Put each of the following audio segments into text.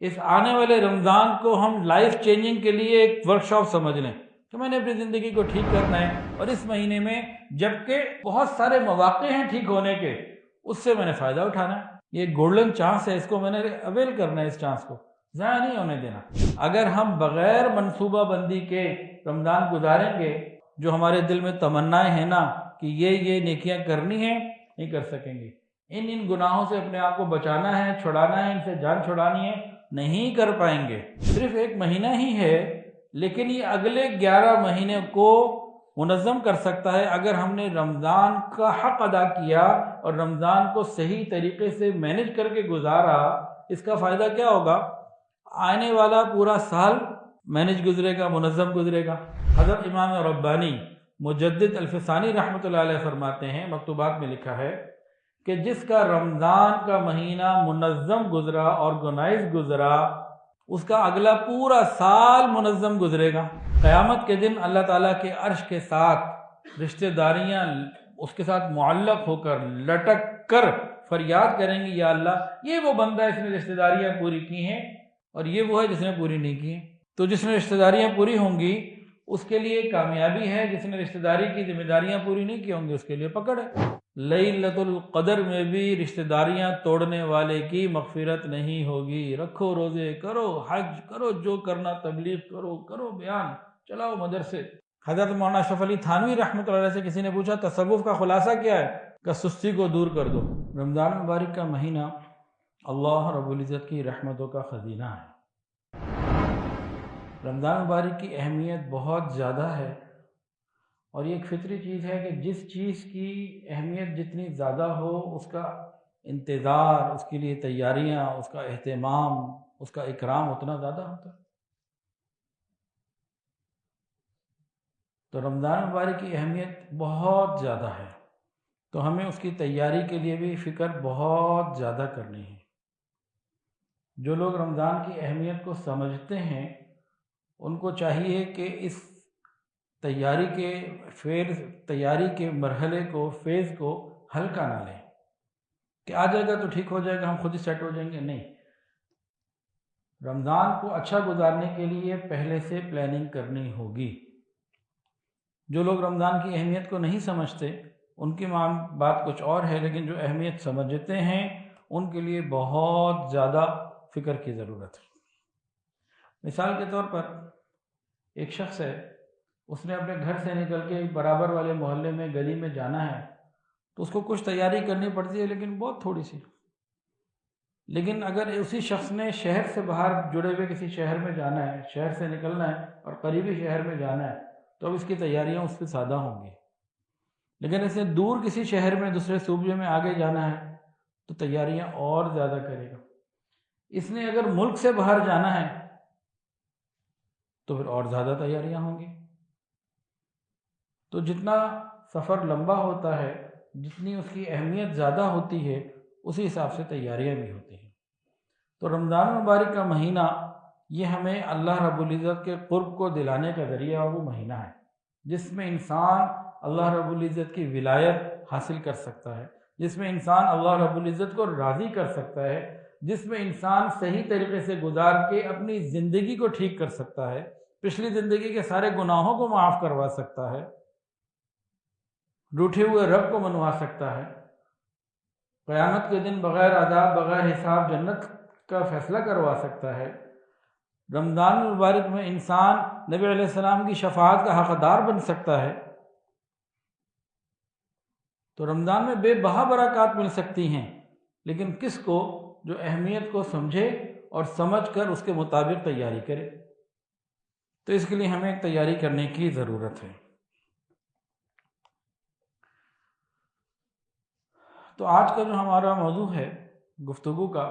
اس آنے والے رمضان کو ہم لائف چینجنگ کے لیے ایک ورکشاپ سمجھ لیں کہ میں نے اپنی زندگی کو ٹھیک کرنا ہے، اور اس مہینے میں جبکہ بہت سارے مواقع ہیں ٹھیک ہونے کے، اس سے میں نے فائدہ اٹھانا ہے۔ یہ گولڈن چانس ہے، اس کو میں نے اویل کرنا ہے، اس چانس کو ضائع نہیں ہونے دینا۔ اگر ہم بغیر منصوبہ بندی کے رمضان گزاریں گے، جو ہمارے دل میں تمنائیں ہیں نا کہ یہ نیکیاں کرنی ہیں، نہیں کر سکیں گے۔ ان گناہوں سے اپنے آپ کو بچانا ہے، چھڑانا ہے، ان سے جان چھڑانی ہے، نہیں کر پائیں گے۔ صرف ایک مہینہ ہی ہے، لیکن یہ اگلے 11 مہینے کو منظم کر سکتا ہے اگر ہم نے رمضان کا حق ادا کیا اور رمضان کو صحیح طریقے سے مینج کر کے گزارا۔ اس کا فائدہ کیا ہوگا؟ آنے والا پورا سال مینج گزرے گا، منظم گزرے گا۔ حضرت امام ربانی مجدد الفسانی رحمۃ اللہ علیہ فرماتے ہیں، مکتوبات میں لکھا ہے کہ جس کا رمضان کا مہینہ منظم گزرا، آرگنائز گزرا، اس کا اگلا پورا سال منظم گزرے گا۔ قیامت کے دن اللہ تعالیٰ کے عرش کے ساتھ رشتہ داریاں اس کے ساتھ معلق ہو کر، لٹک کر فریاد کریں گی، یا اللہ یہ وہ بندہ ہے جس نے رشتہ داریاں پوری کی ہیں، اور یہ وہ ہے جس نے پوری نہیں کی ہیں۔ تو جس نے رشتہ داریاں پوری ہوں گی اس کے لیے کامیابی ہے، جس نے رشتہ داری کی ذمہ داریاں پوری نہیں کی ہوں گی اس کے لیے پکڑ ہے۔ لیلۃ القدر میں بھی رشتہ داریاں توڑنے والے کی مغفرت نہیں ہوگی۔ رکھو روزے، کرو حج، کرو جو کرنا، تبلیغ کرو بیان، چلاؤ مدرسے۔ حضرت مولانا اشرف علی تھانوی رحمۃ اللہ علیہ سے کسی نے پوچھا تصوف کا خلاصہ کیا ہے؟ کہ سستی کو دور کر دو۔ رمضان مبارک کا مہینہ اللہ رب العزت کی رحمتوں کا خزینہ ہے۔ رمضان مبارک کی اہمیت بہت زیادہ ہے، اور یہ ایک فطری چیز ہے کہ جس چیز کی اہمیت جتنی زیادہ ہو، اس کا انتظار، اس کے لیے تیاریاں، اس کا اہتمام، اس کا اکرام اتنا زیادہ ہوتا ہے۔ تو رمضان مبارک کی اہمیت بہت زیادہ ہے، تو ہمیں اس کی تیاری کے لیے بھی فکر بہت زیادہ کرنی ہے۔ جو لوگ رمضان کی اہمیت کو سمجھتے ہیں ان کو چاہیے کہ اس تیاری کے مرحلے کو، فیز کو ہلکا نہ لیں کہ آ جائے گا تو ٹھیک ہو جائے گا، ہم خود ہی سیٹ ہو جائیں گے۔ نہیں، رمضان کو اچھا گزارنے کے لیے پہلے سے پلاننگ کرنی ہوگی۔ جو لوگ رمضان کی اہمیت کو نہیں سمجھتے ان کی بات کچھ اور ہے، لیکن جو اہمیت سمجھتے ہیں ان کے لیے بہت زیادہ فکر کی ضرورت ہے۔ مثال کے طور پر ایک شخص ہے، اس نے اپنے گھر سے نکل کے برابر والے محلے میں، گلی میں جانا ہے، تو اس کو کچھ تیاری کرنی پڑتی ہے، لیکن بہت تھوڑی سی۔ لیکن اگر اسی شخص نے شہر سے باہر جڑے ہوئے کسی شہر میں جانا ہے، شہر سے نکلنا ہے اور قریبی شہر میں جانا ہے، تو اب اس کی تیاریاں اس سے زیادہ ہوں گی۔ لیکن اس نے دور کسی شہر میں، دوسرے صوبے میں آگے جانا ہے تو تیاریاں اور زیادہ کرے گا۔ اس نے اگر ملک سے باہر جانا ہے تو پھر اور زیادہ تیاریاں ہوں گی۔ تو جتنا سفر لمبا ہوتا ہے، جتنی اس کی اہمیت زیادہ ہوتی ہے، اسی حساب سے تیاریاں بھی ہوتی ہیں۔ تو رمضان مبارک کا مہینہ یہ ہمیں اللہ رب العزت کے قرب کو دلانے کا ذریعہ وہ مہینہ ہے جس میں انسان اللہ رب العزت کی ولایت حاصل کر سکتا ہے، جس میں انسان اللہ رب العزت کو راضی کر سکتا ہے، جس میں انسان صحیح طریقے سے گزار کے اپنی زندگی کو ٹھیک کر سکتا ہے، پچھلی زندگی کے سارے گناہوں کو معاف کروا سکتا ہے، روٹھے ہوئے رب کو منوا سکتا ہے، قیامت کے دن بغیر عذاب، بغیر حساب جنت کا فیصلہ کروا سکتا ہے۔ رمضان المبارک میں انسان نبی علیہ السلام کی شفاعت کا حقدار بن سکتا ہے۔ تو رمضان میں بے بہا برکات مل سکتی ہیں، لیکن کس کو؟ جو اہمیت کو سمجھے اور سمجھ کر اس کے مطابق تیاری کرے۔ تو اس کے لیے ہمیں ایک تیاری کرنے کی ضرورت ہے۔ تو آج کا جو ہمارا موضوع ہے گفتگو کا،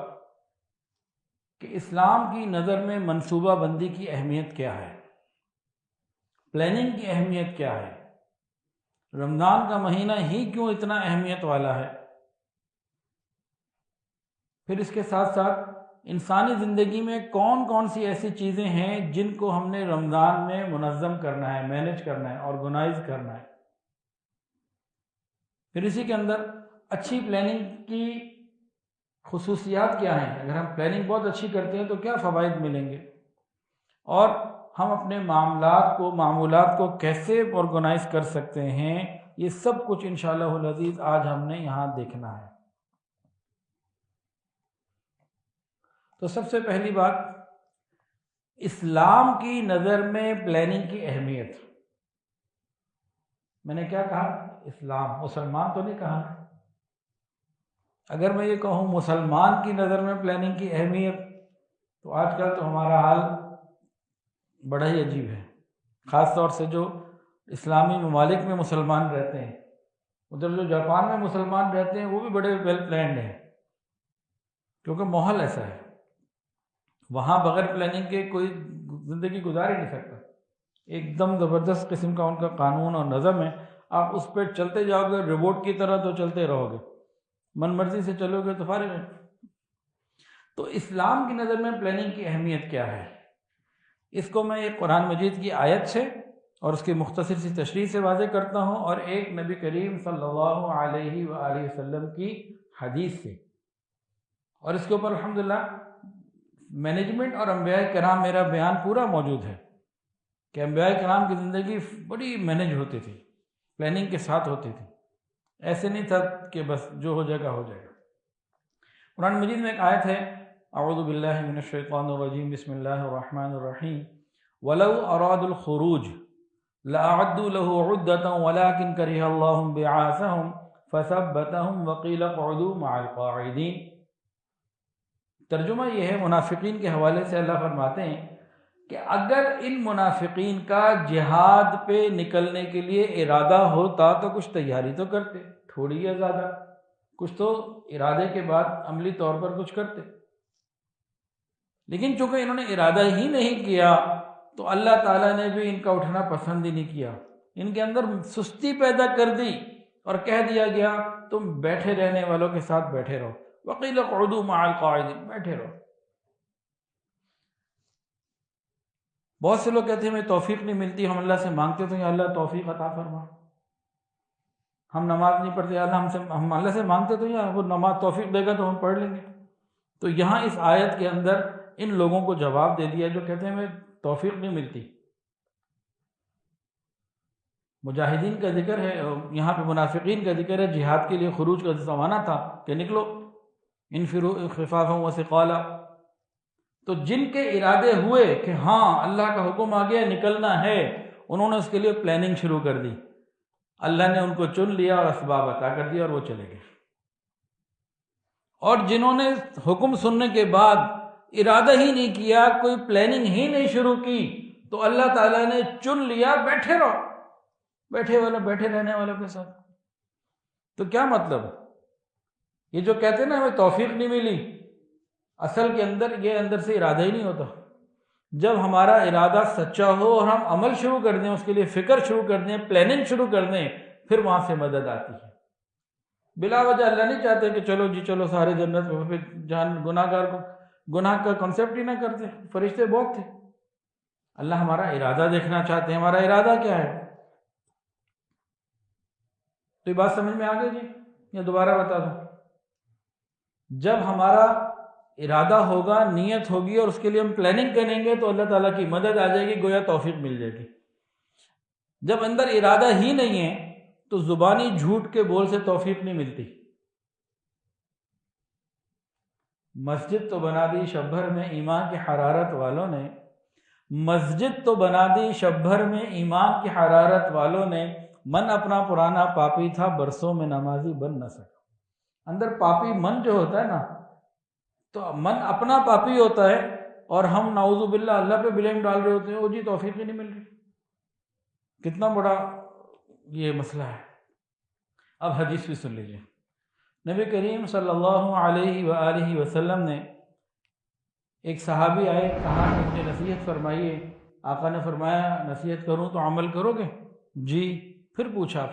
کہ اسلام کی نظر میں منصوبہ بندی کی اہمیت کیا ہے، پلاننگ کی اہمیت کیا ہے، رمضان کا مہینہ ہی کیوں اتنا اہمیت والا ہے، پھر اس کے ساتھ ساتھ انسانی زندگی میں کون کون سی ایسی چیزیں ہیں جن کو ہم نے رمضان میں منظم کرنا ہے، مینیج کرنا ہے، آرگنائز کرنا ہے۔ پھر اسی کے اندر اچھی پلاننگ کی خصوصیات کیا ہیں، اگر ہم پلاننگ بہت اچھی کرتے ہیں تو کیا فوائد ملیں گے، اور ہم اپنے معمولات کو کیسے آرگنائز کر سکتے ہیں، یہ سب کچھ انشاءاللہ العزیز آج ہم نے یہاں دیکھنا ہے۔ تو سب سے پہلی بات، اسلام کی نظر میں پلاننگ کی اہمیت۔ میں نے کیا کہا؟ اسلام، مسلمان تو نہیں کہا۔ اگر میں یہ کہوں مسلمان کی نظر میں پلاننگ کی اہمیت، تو آج کل تو ہمارا حال بڑا ہی عجیب ہے، خاص طور سے جو اسلامی ممالک میں مسلمان رہتے ہیں، ادھر جو جاپان میں مسلمان رہتے ہیں وہ بھی بڑے ویل پلانڈ ہیں، کیونکہ ماحول ایسا ہے، وہاں بغیر پلاننگ کے کوئی زندگی گزار ہی نہیں سکتا، ایک دم زبردست قسم کا ان کا قانون اور نظم ہے، آپ اس پہ چلتے جاؤ گے روبوٹ کی طرح تو چلتے رہو گے، من مرضی سے چلو گے تو فارغ ہے۔ تو اسلام کی نظر میں پلاننگ کی اہمیت کیا ہے، اس کو میں ایک قرآن مجید کی آیت سے اور اس کی مختصر سی تشریح سے واضح کرتا ہوں، اور ایک نبی کریم صلی اللہ علیہ وآلہ وسلم کی حدیث سے، اور اس کے اوپر الحمدللہ مینجمنٹ اور انبیاء کرام میرا بیان پورا موجود ہے کہ انبیاء کرام کی زندگی بڑی مینج ہوتی تھی، پلاننگ کے ساتھ ہوتی تھی، ایسے نہیں تھا کہ بس جو ہو جائے گا ہو جائے گا۔ قرآن مجید میں ایک آیت ہے، اعوذ باللہ من الشیطان الرجیم، بسم اللہ الرحمن الرحیم، وَلَوْ أَرَادُوا الْخُرُوجَ لَأَعَدُّوا لَهُ عُدَّةً وَلَكِنْ كَرِهَ اللَّهُ بِعَاثَهُمْ فَثَبَّتَهُمْ وَقِيلَ اقْعُدُوا مَعَ الْقَاعِدِينَ۔ ترجمہ یہ ہے منافقین کے حوالے سے، اللہ فرماتے ہیں کہ اگر ان منافقین کا جہاد پہ نکلنے کے لیے ارادہ ہوتا تو کچھ تیاری تو کرتے، تھوڑی یا زیادہ، کچھ تو ارادے کے بعد عملی طور پر کچھ کرتے، لیکن چونکہ انہوں نے ارادہ ہی نہیں کیا تو اللہ تعالیٰ نے بھی ان کا اٹھنا پسند ہی نہیں کیا، ان کے اندر سستی پیدا کر دی اور کہہ دیا گیا تم بیٹھے رہنے والوں کے ساتھ بیٹھے رہو، وَقِيلَ اقْعُدُوا مَعَ الْقَاعِدِينَ، بیٹھے رہو۔ بہت سے لوگ کہتے ہیں ہمیں توفیق نہیں ملتی، ہم اللہ سے مانگتے تو یا اللہ توفیق عطا فرما، ہم نماز نہیں پڑھتے، ہم اللہ سے مانگتے تو یا وہ نماز توفیق دے گا تو ہم پڑھ لیں گے۔ تو یہاں اس آیت کے اندر ان لوگوں کو جواب دے دیا جو کہتے ہیں ہمیں توفیق نہیں ملتی۔ مجاہدین کا ذکر ہے، یہاں پہ منافقین کا ذکر ہے، جہاد کے لیے خروج کا زمانہ تھا کہ نکلو، انفروا خفافا وثقالا، تو جن کے ارادے ہوئے کہ ہاں اللہ کا حکم آ گیا نکلنا ہے، انہوں نے اس کے لیے پلاننگ شروع کر دی، اللہ نے ان کو چن لیا اور اسباب عطا کر دیا اور وہ چلے گئے۔ اور جنہوں نے حکم سننے کے بعد ارادہ ہی نہیں کیا، کوئی پلاننگ ہی نہیں شروع کی، تو اللہ تعالیٰ نے چن لیا بیٹھے رہو، بیٹھے رہنے والوں کے ساتھ۔ تو کیا مطلب؟ یہ جو کہتے ہیں نا ہمیں توفیق نہیں ملی، اصل کے اندر یہ اندر سے ارادہ ہی نہیں ہوتا۔ جب ہمارا ارادہ سچا ہو اور ہم عمل شروع کر دیں، اس کے لیے فکر شروع کر دیں، پلاننگ شروع کر دیں، پھر وہاں سے مدد آتی ہے۔ بلا وجہ اللہ نہیں چاہتے کہ چلو جی چلو سارے جنت میں، پھر جہاں گناہ گار کو گناہ کا کنسیپٹ ہی نہ کرتے، فرشتے بہت تھے۔ اللہ ہمارا ارادہ دیکھنا چاہتے ہیں، ہمارا ارادہ کیا ہے۔ تو یہ بات سمجھ میں آ گئی جی، یا دوبارہ بتا دوں؟ جب ہمارا ارادہ ہوگا، نیت ہوگی اور اس کے لیے ہم پلاننگ کریں گے تو اللہ تعالیٰ کی مدد آ جائے گی، گویا توفیق مل جائے گی۔ جب اندر ارادہ ہی نہیں ہے تو زبانی جھوٹ کے بول سے توفیق نہیں ملتی۔ مسجد تو بنا دی شب بھر میں ایمان کی حرارت والوں نے، مسجد تو بنا دی شب بھر میں ایمان کی حرارت والوں نے، من اپنا پرانا پاپی تھا برسوں میں نمازی بن نہ سکا۔ اندر پاپی من جو ہوتا ہے نا، تو من اپنا پاپی ہوتا ہے اور ہم نعوذ باللہ اللہ پہ بلیم ڈال رہے ہوتے ہیں، وہ جی توفیق ہی نہیں مل رہی۔ کتنا بڑا یہ مسئلہ ہے۔ اب حدیث بھی سن لیجیے۔ نبی کریم صلی اللہ علیہ وآلہ وسلم نے، ایک صحابی آئے، کہا کہ مجھے نصیحت فرمائیے۔ آقا نے فرمایا نصیحت کروں تو عمل کرو گے؟ جی۔ پھر پوچھا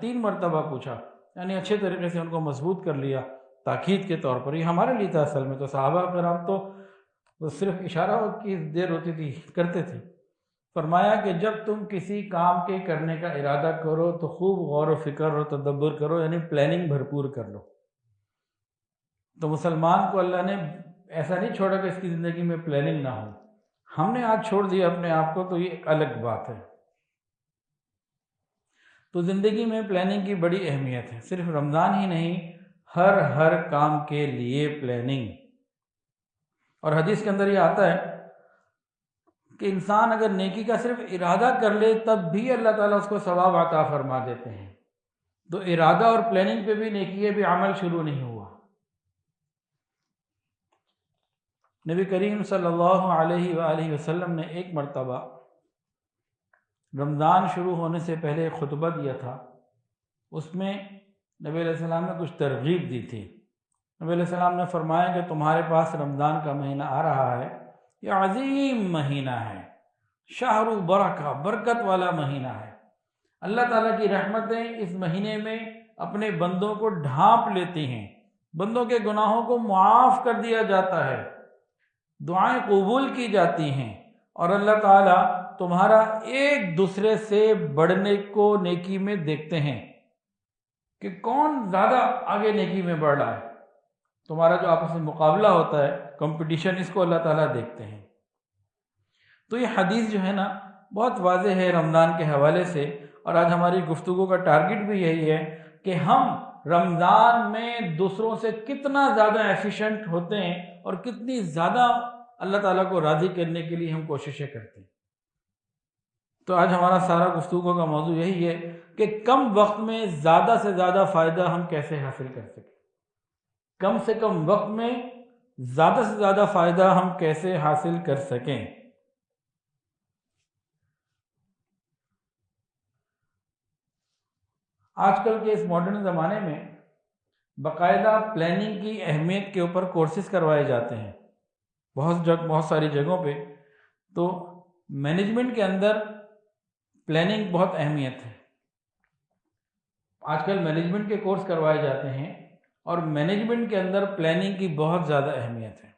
3 مرتبہ پوچھا، یعنی اچھے طریقے سے ان کو مضبوط کر لیا تاکید کے طور پر۔ یہ ہمارے لیے تھا، اصل میں تو صحابہ کرام تو صرف اشارہ کی دیر ہوتی تھی، کرتے تھے۔ فرمایا کہ جب تم کسی کام کے کرنے کا ارادہ کرو تو خوب غور و فکر اور تدبر کرو، یعنی پلاننگ بھرپور کر لو۔ تو مسلمان کو اللہ نے ایسا نہیں چھوڑا کہ اس کی زندگی میں پلاننگ نہ ہو. ہم نے آج چھوڑ دیا اپنے آپ کو تو یہ ایک الگ بات ہے. تو زندگی میں پلاننگ کی بڑی اہمیت ہے. صرف رمضان ہی نہیں، ہر کام کے لیے پلاننگ. اور حدیث کے اندر یہ آتا ہے کہ انسان اگر نیکی کا صرف ارادہ کر لے تب بھی اللہ تعالیٰ اس کو ثواب عطا فرما دیتے ہیں. تو ارادہ اور پلاننگ پہ بھی نیکی بھی عمل شروع نہیں ہوا. نبی کریم صلی اللہ علیہ وآلہ وسلم نے ایک مرتبہ رمضان شروع ہونے سے پہلے ایک خطبہ دیا تھا. اس میں نبی علیہ السلام نے کچھ ترغیب دی تھی. نبی علیہ السلام نے فرمایا کہ تمہارے پاس رمضان کا مہینہ آ رہا ہے، یہ عظیم مہینہ ہے، شہر برکہ، برکت والا مہینہ ہے. اللہ تعالیٰ کی رحمتیں اس مہینے میں اپنے بندوں کو ڈھانپ لیتی ہیں، بندوں کے گناہوں کو معاف کر دیا جاتا ہے، دعائیں قبول کی جاتی ہیں، اور اللہ تعالیٰ تمہارا ایک دوسرے سے بڑھنے کو نیکی میں دیکھتے ہیں کہ کون زیادہ آگے نیکی میں بڑھ رہا ہے. تمہارا جو آپس میں مقابلہ ہوتا ہے، کمپٹیشن، اس کو اللہ تعالیٰ دیکھتے ہیں. تو یہ حدیث جو ہے نا بہت واضح ہے رمضان کے حوالے سے. اور آج ہماری گفتگو کا ٹارگٹ بھی یہی ہے کہ ہم رمضان میں دوسروں سے کتنا زیادہ ایفیشینٹ ہوتے ہیں اور کتنی زیادہ اللہ تعالیٰ کو راضی کرنے کے لیے ہم کوششیں کرتے ہیں. تو آج ہمارا سارا گفتگو کا موضوع یہی ہے کہ کم وقت میں زیادہ سے زیادہ فائدہ ہم کیسے حاصل کر سکیں، کم سے کم وقت میں زیادہ سے زیادہ فائدہ ہم کیسے حاصل کر سکیں. آج کل کے اس ماڈرن زمانے میں باقاعدہ پلاننگ کی اہمیت کے اوپر کورسز کروائے جاتے ہیں بہت ساری جگہوں پہ. تو مینجمنٹ کے اندر پلاننگ بہت اہمیت ہے. آج کل مینجمنٹ کے کورس کروائے جاتے ہیں اور مینجمنٹ کے اندر پلاننگ کی بہت زیادہ اہمیت ہے.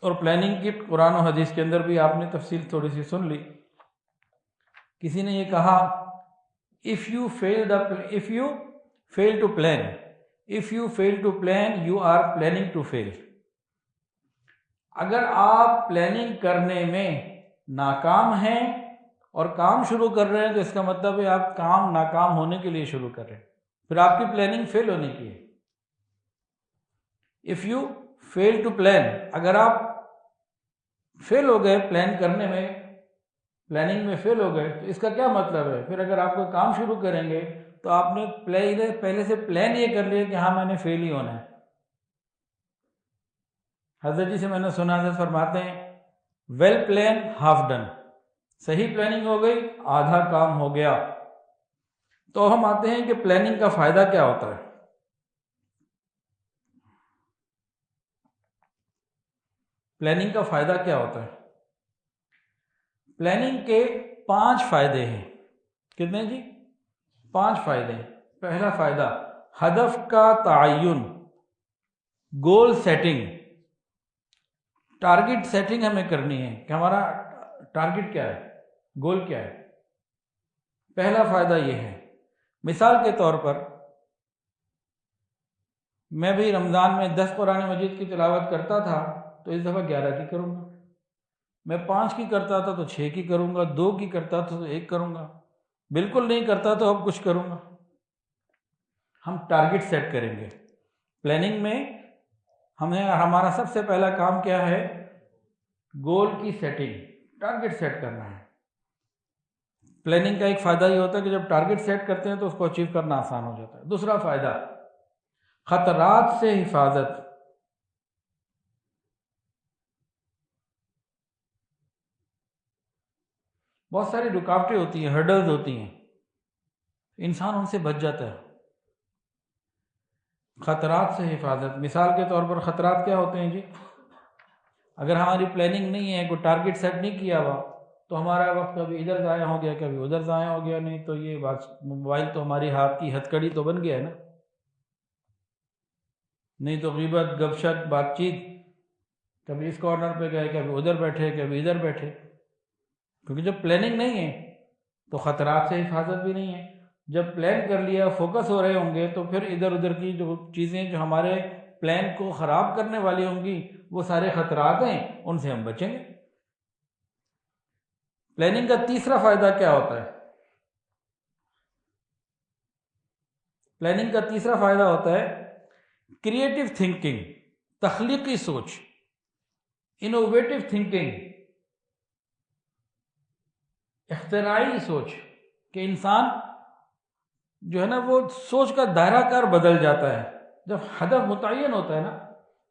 اور پلاننگ کی قرآن و حدیث کے اندر بھی آپ نے تفصیل تھوڑی سی سن لی. کسی نے یہ کہا if you fail to plan you are planning to fail. اگر آپ پلاننگ کرنے میں ناکام ہیں اور کام شروع کر رہے ہیں تو اس کا مطلب ہے آپ کام ناکام ہونے کے لیے شروع کر رہے ہیں، پھر آپ کی پلاننگ فیل ہونے کی ہے. if you fail to plan، اگر آپ فیل ہو گئے پلان کرنے میں، پلاننگ میں فیل ہو گئے تو اس کا کیا مطلب ہے؟ پھر اگر آپ کوئی کام شروع کریں گے تو آپ نے پہلے سے پلان یہ کر لیا کہ ہاں میں نے فیل ہی ہونا ہے. حضرت جی سے میں نے سنا، حضرت فرماتے ہیں ویل پلان ہاف ڈن، صحیح پلاننگ ہو گئی آدھا کام ہو گیا. تو ہم آتے ہیں کہ پلاننگ کا فائدہ کیا ہوتا ہے. پلاننگ کا فائدہ کیا ہوتا ہے؟ پلاننگ کے 5 فائدے ہیں. کتنے جی؟ 5 فائدے. پہلا فائدہ ہدف کا تعین، گول سیٹنگ. ٹارگٹ سیٹنگ ہمیں کرنی ہے کہ ہمارا ٹارگٹ کیا ہے، گول کیا ہے. پہلا فائدہ یہ ہے. مثال کے طور پر میں بھی رمضان میں 10 قرآن مجید کی تلاوت کرتا تھا تو اس دفعہ 11 کی کروں گا. میں 5 کی کرتا تھا تو 6 کی کروں گا، 2 کی کرتا تھا تو 1 کروں گا، بالکل نہیں کرتا تو اب کچھ کروں گا. ہم ٹارگٹ سیٹ کریں گے. پلاننگ میں ہمارا سب سے پہلا کام کیا ہے؟ گول کی سیٹنگ، ٹارگٹ سیٹ کرنا ہے. پلاننگ کا ایک فائدہ یہ ہوتا ہے کہ جب ٹارگٹ سیٹ کرتے ہیں تو اس کو اچیو کرنا آسان ہو جاتا ہے. دوسرا فائدہ خطرات سے حفاظت. بہت ساری رکاوٹیں ہوتی ہیں، ہرڈلز ہوتی ہیں، انسان ان سے بچ جاتا ہے. خطرات سے حفاظت. مثال کے طور پر خطرات کیا ہوتے ہیں جی؟ اگر ہماری پلاننگ نہیں ہے، کوئی ٹارگٹ سیٹ نہیں کیا ہوا تو ہمارا وقت کبھی ادھر ضائع ہو گیا کبھی ادھر ضائع ہو گیا. نہیں تو یہ موبائل تو ہماری ہاتھ کی ہتھ کڑی تو بن گیا ہے نا. نہیں تو غیبت، گپ شپ، بات چیت، کبھی اس کارنر پہ گئے کبھی ادھر بیٹھے کبھی ادھر بیٹھے. کیونکہ جب پلاننگ نہیں ہے تو خطرات سے حفاظت بھی نہیں ہے. جب پلان کر لیا، فوکس ہو رہے ہوں گے، تو پھر ادھر ادھر کی جو چیزیں جو ہمارے پلان کو خراب کرنے والی ہوں گی، وہ سارے خطرات ہیں، ان سے ہم بچیں گے۔ پلاننگ کا تیسرا فائدہ کیا ہوتا ہے؟ پلاننگ کا تیسرا فائدہ ہوتا ہے کریٹو تھنکنگ، تخلیقی سوچ، انوویٹو تھنکنگ، اختراعی سوچ، کہ انسان جو ہے نا وہ سوچ کا دائرہ کار بدل جاتا ہے۔ جب ہدف متعین ہوتا ہے نا،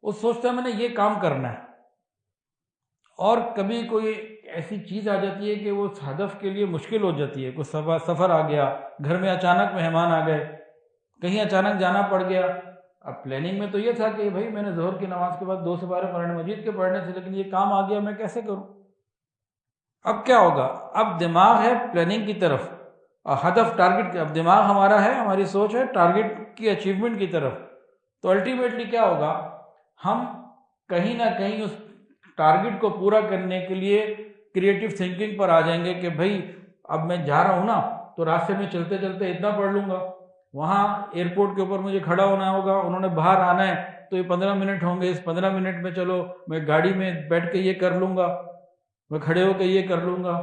وہ سوچتا ہے میں نے یہ کام کرنا ہے، اور کبھی کوئی ایسی چیز آ جاتی ہے کہ وہ اس ہدف کے لیے مشکل ہو جاتی ہے، کوئی سفر آ گیا، گھر میں اچانک مہمان آ گئے، کہیں اچانک جانا پڑ گیا۔ اب پلاننگ میں تو یہ تھا کہ بھائی میں نے ظہر کی نماز کے بعد 2 سپارے قرآن مجید کے پڑھنے تھے، لیکن یہ کام آ گیا، میں کیسے کروں؟ اب کیا ہوگا؟ اب دماغ ہے پلاننگ کی طرف، ہدف ٹارگٹ، اب دماغ ہمارا ہے، ہماری سوچ ہے ٹارگٹ کی اچیومنٹ کی طرف، تو الٹیمیٹلی کیا ہوگا؟ ہم کہیں نہ کہیں اس ٹارگٹ کو پورا کرنے کے لیے کریٹو تھنکنگ پر آ جائیں گے کہ بھائی اب میں جا رہا ہوں نا، تو راستے میں چلتے چلتے اتنا پڑھ لوں گا، وہاں ایئرپورٹ کے اوپر مجھے کھڑا ہونا ہوگا، انہوں نے باہر آنا ہے تو یہ 15 منٹ ہوں گے، اس 15 منٹ میں چلو میں گاڑی میں بیٹھ کے یہ کر لوں گا، میں کھڑے ہو کے یہ کر لوں گا۔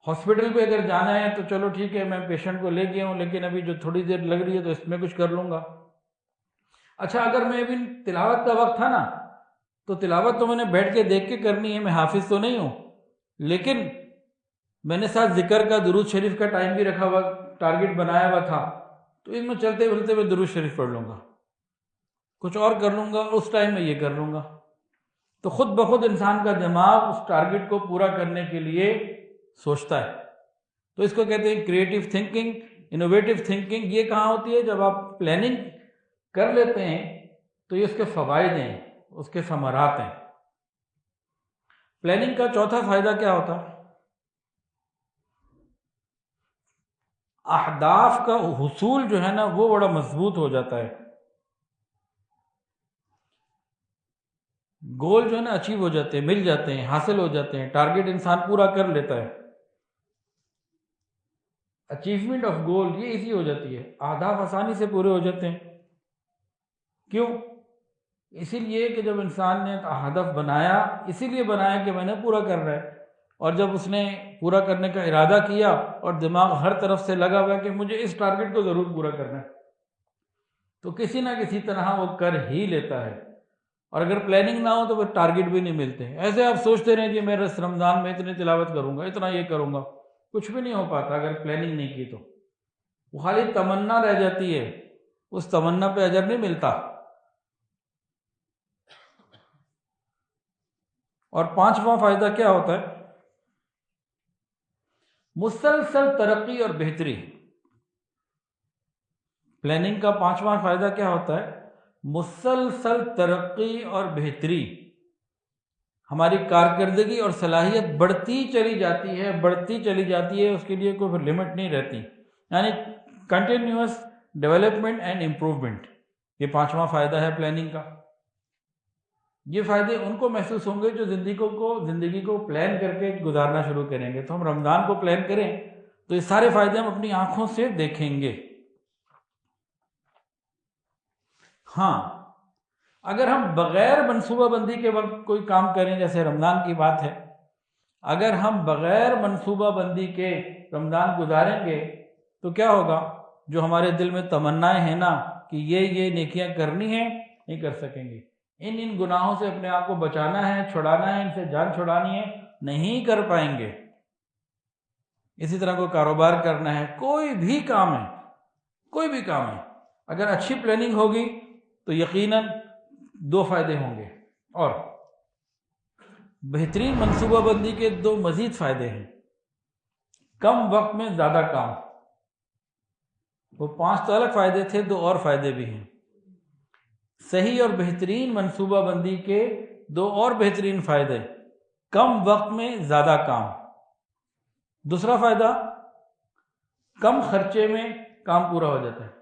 ہاسپٹل پہ اگر جانا ہے تو چلو ٹھیک ہے، میں پیشنٹ کو لے گیا ہوں، لیکن ابھی جو تھوڑی دیر لگ رہی ہے تو اس میں کچھ کر لوں گا۔ اچھا، اگر میں ابھی تلاوت کا وقت تھا نا، تو تلاوت تو میں نے بیٹھ کے دیکھ کے کرنی ہے، میں حافظ تو نہیں ہوں، لیکن میں نے ساتھ ذکر کا، درود شریف کا ٹائم بھی رکھا ہوا، ٹارگٹ بنایا ہوا تھا، تو ان میں چلتے بلتے میں درود شریف پڑھ لوں گا، کچھ اور کر لوں گا، اس ٹائم میں یہ کر لوں گا۔ تو خود بخود انسان کا دماغ اس ٹارگٹ کو پورا کرنے کے لیے سوچتا ہے، تو اس کو کہتے ہیں کریٹو تھنکنگ، انوویٹو تھنکنگ۔ یہ کہاں ہوتی ہے؟ جب آپ پلاننگ کر لیتے ہیں تو یہ اس کے فوائد ہیں، اس کے ثمرات ہیں۔ پلاننگ کا چوتھا فائدہ کیا ہوتا ہے؟ اہداف کا حصول جو ہے نا وہ بڑا مضبوط ہو جاتا ہے، گول جو ہے نا اچیو ہو جاتے ہیں، مل جاتے ہیں، حاصل ہو جاتے ہیں، ٹارگٹ انسان پورا کر لیتا ہے، اچیومنٹ آف گول یہ ایزی ہو جاتی ہے، اہداف آسانی سے پورے ہو جاتے ہیں۔ کیوں؟ اسی لیے کہ جب انسان نے ہدف بنایا، اسی لیے بنایا کہ میں نے پورا کرنا ہے، اور جب اس نے پورا کرنے کا ارادہ کیا اور دماغ ہر طرف سے لگا ہوا کہ مجھے اس ٹارگٹ کو ضرور پورا کرنا ہے، تو کسی نہ کسی طرح وہ کر ہی لیتا ہے۔ اور اگر پلاننگ نہ ہو تو پھر ٹارگٹ بھی نہیں ملتے، ایسے آپ سوچتے رہیں کہ میں اس رمضان میں اتنی تلاوت کروں گا، اتنا یہ کروں گا، کچھ بھی نہیں ہو پاتا اگر پلاننگ نہیں کی تو، وہ خالی تمنا رہ جاتی ہے، اس تمنا پہ اجر نہیں ملتا۔ اور پانچواں فائدہ کیا ہوتا ہے؟ مسلسل ترقی اور بہتری۔ پلاننگ کا پانچواں فائدہ کیا ہوتا ہے؟ مسلسل ترقی اور بہتری۔ ہماری کارکردگی اور صلاحیت بڑھتی چلی جاتی ہے، بڑھتی چلی جاتی ہے، اس کے لیے کوئی لمٹ نہیں رہتی، یعنی کنٹینیوس ڈیولپمنٹ اینڈ امپروومنٹ۔ یہ پانچواں فائدہ ہے پلاننگ کا۔ یہ فائدے ان کو محسوس ہوں گے جو زندگی کو پلان کر کے گزارنا شروع کریں گے۔ تو ہم رمضان کو پلان کریں تو یہ سارے فائدے ہم اپنی آنکھوں سے دیکھیں گے۔ ہاں، اگر ہم بغیر منصوبہ بندی کے وقت کوئی کام کریں، جیسے رمضان کی بات ہے، اگر ہم بغیر منصوبہ بندی کے رمضان گزاریں گے تو کیا ہوگا؟ جو ہمارے دل میں تمنائیں ہیں نا کہ یہ نیکیاں کرنی ہیں، نہیں کر سکیں گے۔ ان گناہوں سے اپنے آپ کو بچانا ہے، چھڑانا ہے، ان سے جان چھڑانی ہے، نہیں کر پائیں گے۔ اسی طرح کوئی کاروبار کرنا ہے، کوئی بھی کام ہے، اگر اچھی پلاننگ ہوگی تو یقیناً 2 فائدے ہوں گے۔ اور بہترین منصوبہ بندی کے 2 مزید فائدے ہیں۔ کم وقت میں زیادہ کام، وہ 5 تو الگ فائدے تھے، 2 اور فائدے بھی ہیں۔ صحیح اور بہترین منصوبہ بندی کے 2 اور بہترین فائدے: کم وقت میں زیادہ کام، دوسرا فائدہ کم خرچے میں کام پورا ہو جاتا ہے۔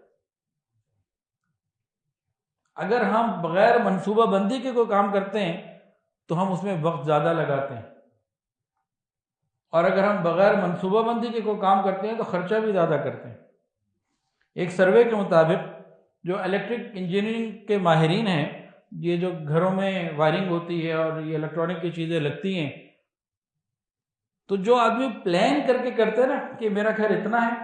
اگر ہم بغیر منصوبہ بندی کے کوئی کام کرتے ہیں تو ہم اس میں وقت زیادہ لگاتے ہیں، اور اگر ہم بغیر منصوبہ بندی کے کوئی کام کرتے ہیں تو خرچہ بھی زیادہ کرتے ہیں۔ ایک سروے کے مطابق جو الیکٹرک انجینئرنگ کے ماہرین ہیں، یہ جو گھروں میں وائرنگ ہوتی ہے اور یہ الیکٹرانک کی چیزیں لگتی ہیں، تو جو آدمی پلان کر کے کرتے ہیں نا کہ میرا گھر اتنا ہے،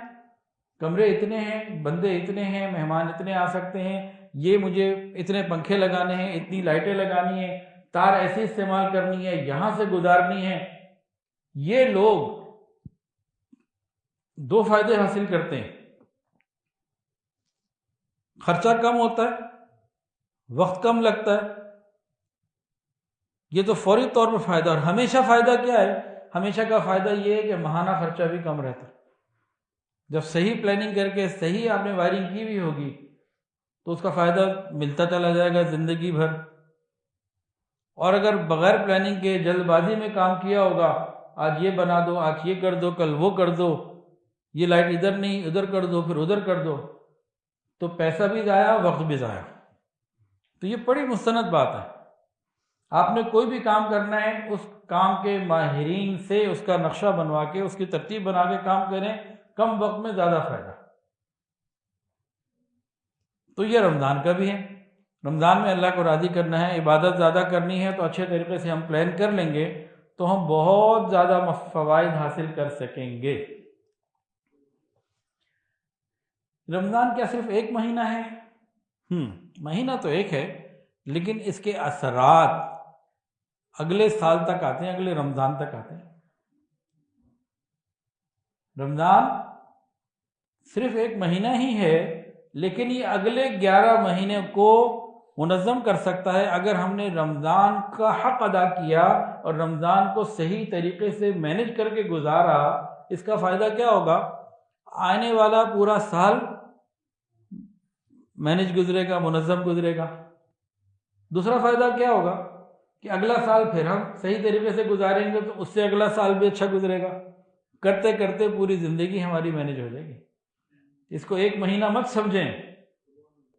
کمرے اتنے ہیں، بندے اتنے ہیں، مہمان اتنے آ سکتے ہیں، یہ مجھے اتنے پنکھے لگانے ہیں، اتنی لائٹیں لگانی ہیں، تار ایسی استعمال کرنی ہے، یہاں سے گزارنی ہے، یہ لوگ دو فائدے حاصل کرتے ہیں۔ خرچہ کم ہوتا ہے، وقت کم لگتا ہے، یہ تو فوری طور پر فائدہ۔ اور ہمیشہ فائدہ کیا ہے؟ ہمیشہ کا فائدہ یہ ہے کہ ماہانہ خرچہ بھی کم رہتا ہے۔ جب صحیح پلاننگ کر کے صحیح آپ نے وائرنگ کی بھی ہوگی تو اس کا فائدہ ملتا چلا جائے گا زندگی بھر۔ اور اگر بغیر پلاننگ کے جلد بازی میں کام کیا ہوگا، آج یہ بنا دو، آج یہ کر دو، کل وہ کر دو، یہ لائٹ ادھر نہیں ادھر کر دو، پھر ادھر کر دو، تو پیسہ بھی ضائع، وقت بھی ضائع۔ تو یہ بڑی مستند بات ہے۔ آپ نے کوئی بھی کام کرنا ہے، اس کام کے ماہرین سے اس کا نقشہ بنوا کے، اس کی ترتیب بنا کے کام کریں، کم وقت میں زیادہ فائدہ۔ تو یہ رمضان کا بھی ہے۔ رمضان میں اللہ کو راضی کرنا ہے، عبادت زیادہ کرنی ہے، تو اچھے طریقے سے ہم پلان کر لیں گے تو ہم بہت زیادہ فوائد حاصل کر سکیں گے۔ رمضان کیا صرف ایک مہینہ ہے؟ مہینہ تو ایک ہے، لیکن اس کے اثرات اگلے سال تک آتے ہیں، اگلے رمضان تک آتے ہیں۔ رمضان صرف ایک مہینہ ہی ہے، لیکن یہ اگلے 11 مہینے کو منظم کر سکتا ہے اگر ہم نے رمضان کا حق ادا کیا اور رمضان کو صحیح طریقے سے مینج کر کے گزارا۔ اس کا فائدہ کیا ہوگا؟ آنے والا پورا سال مینج گزرے گا، منظم گزرے گا۔ دوسرا فائدہ کیا ہوگا کہ اگلا سال پھر ہم صحیح طریقے سے گزاریں گے تو اس سے اگلا سال بھی اچھا گزرے گا۔ کرتے کرتے پوری زندگی ہماری مینج ہو جائے گی۔ اس کو ایک مہینہ مت سمجھیں،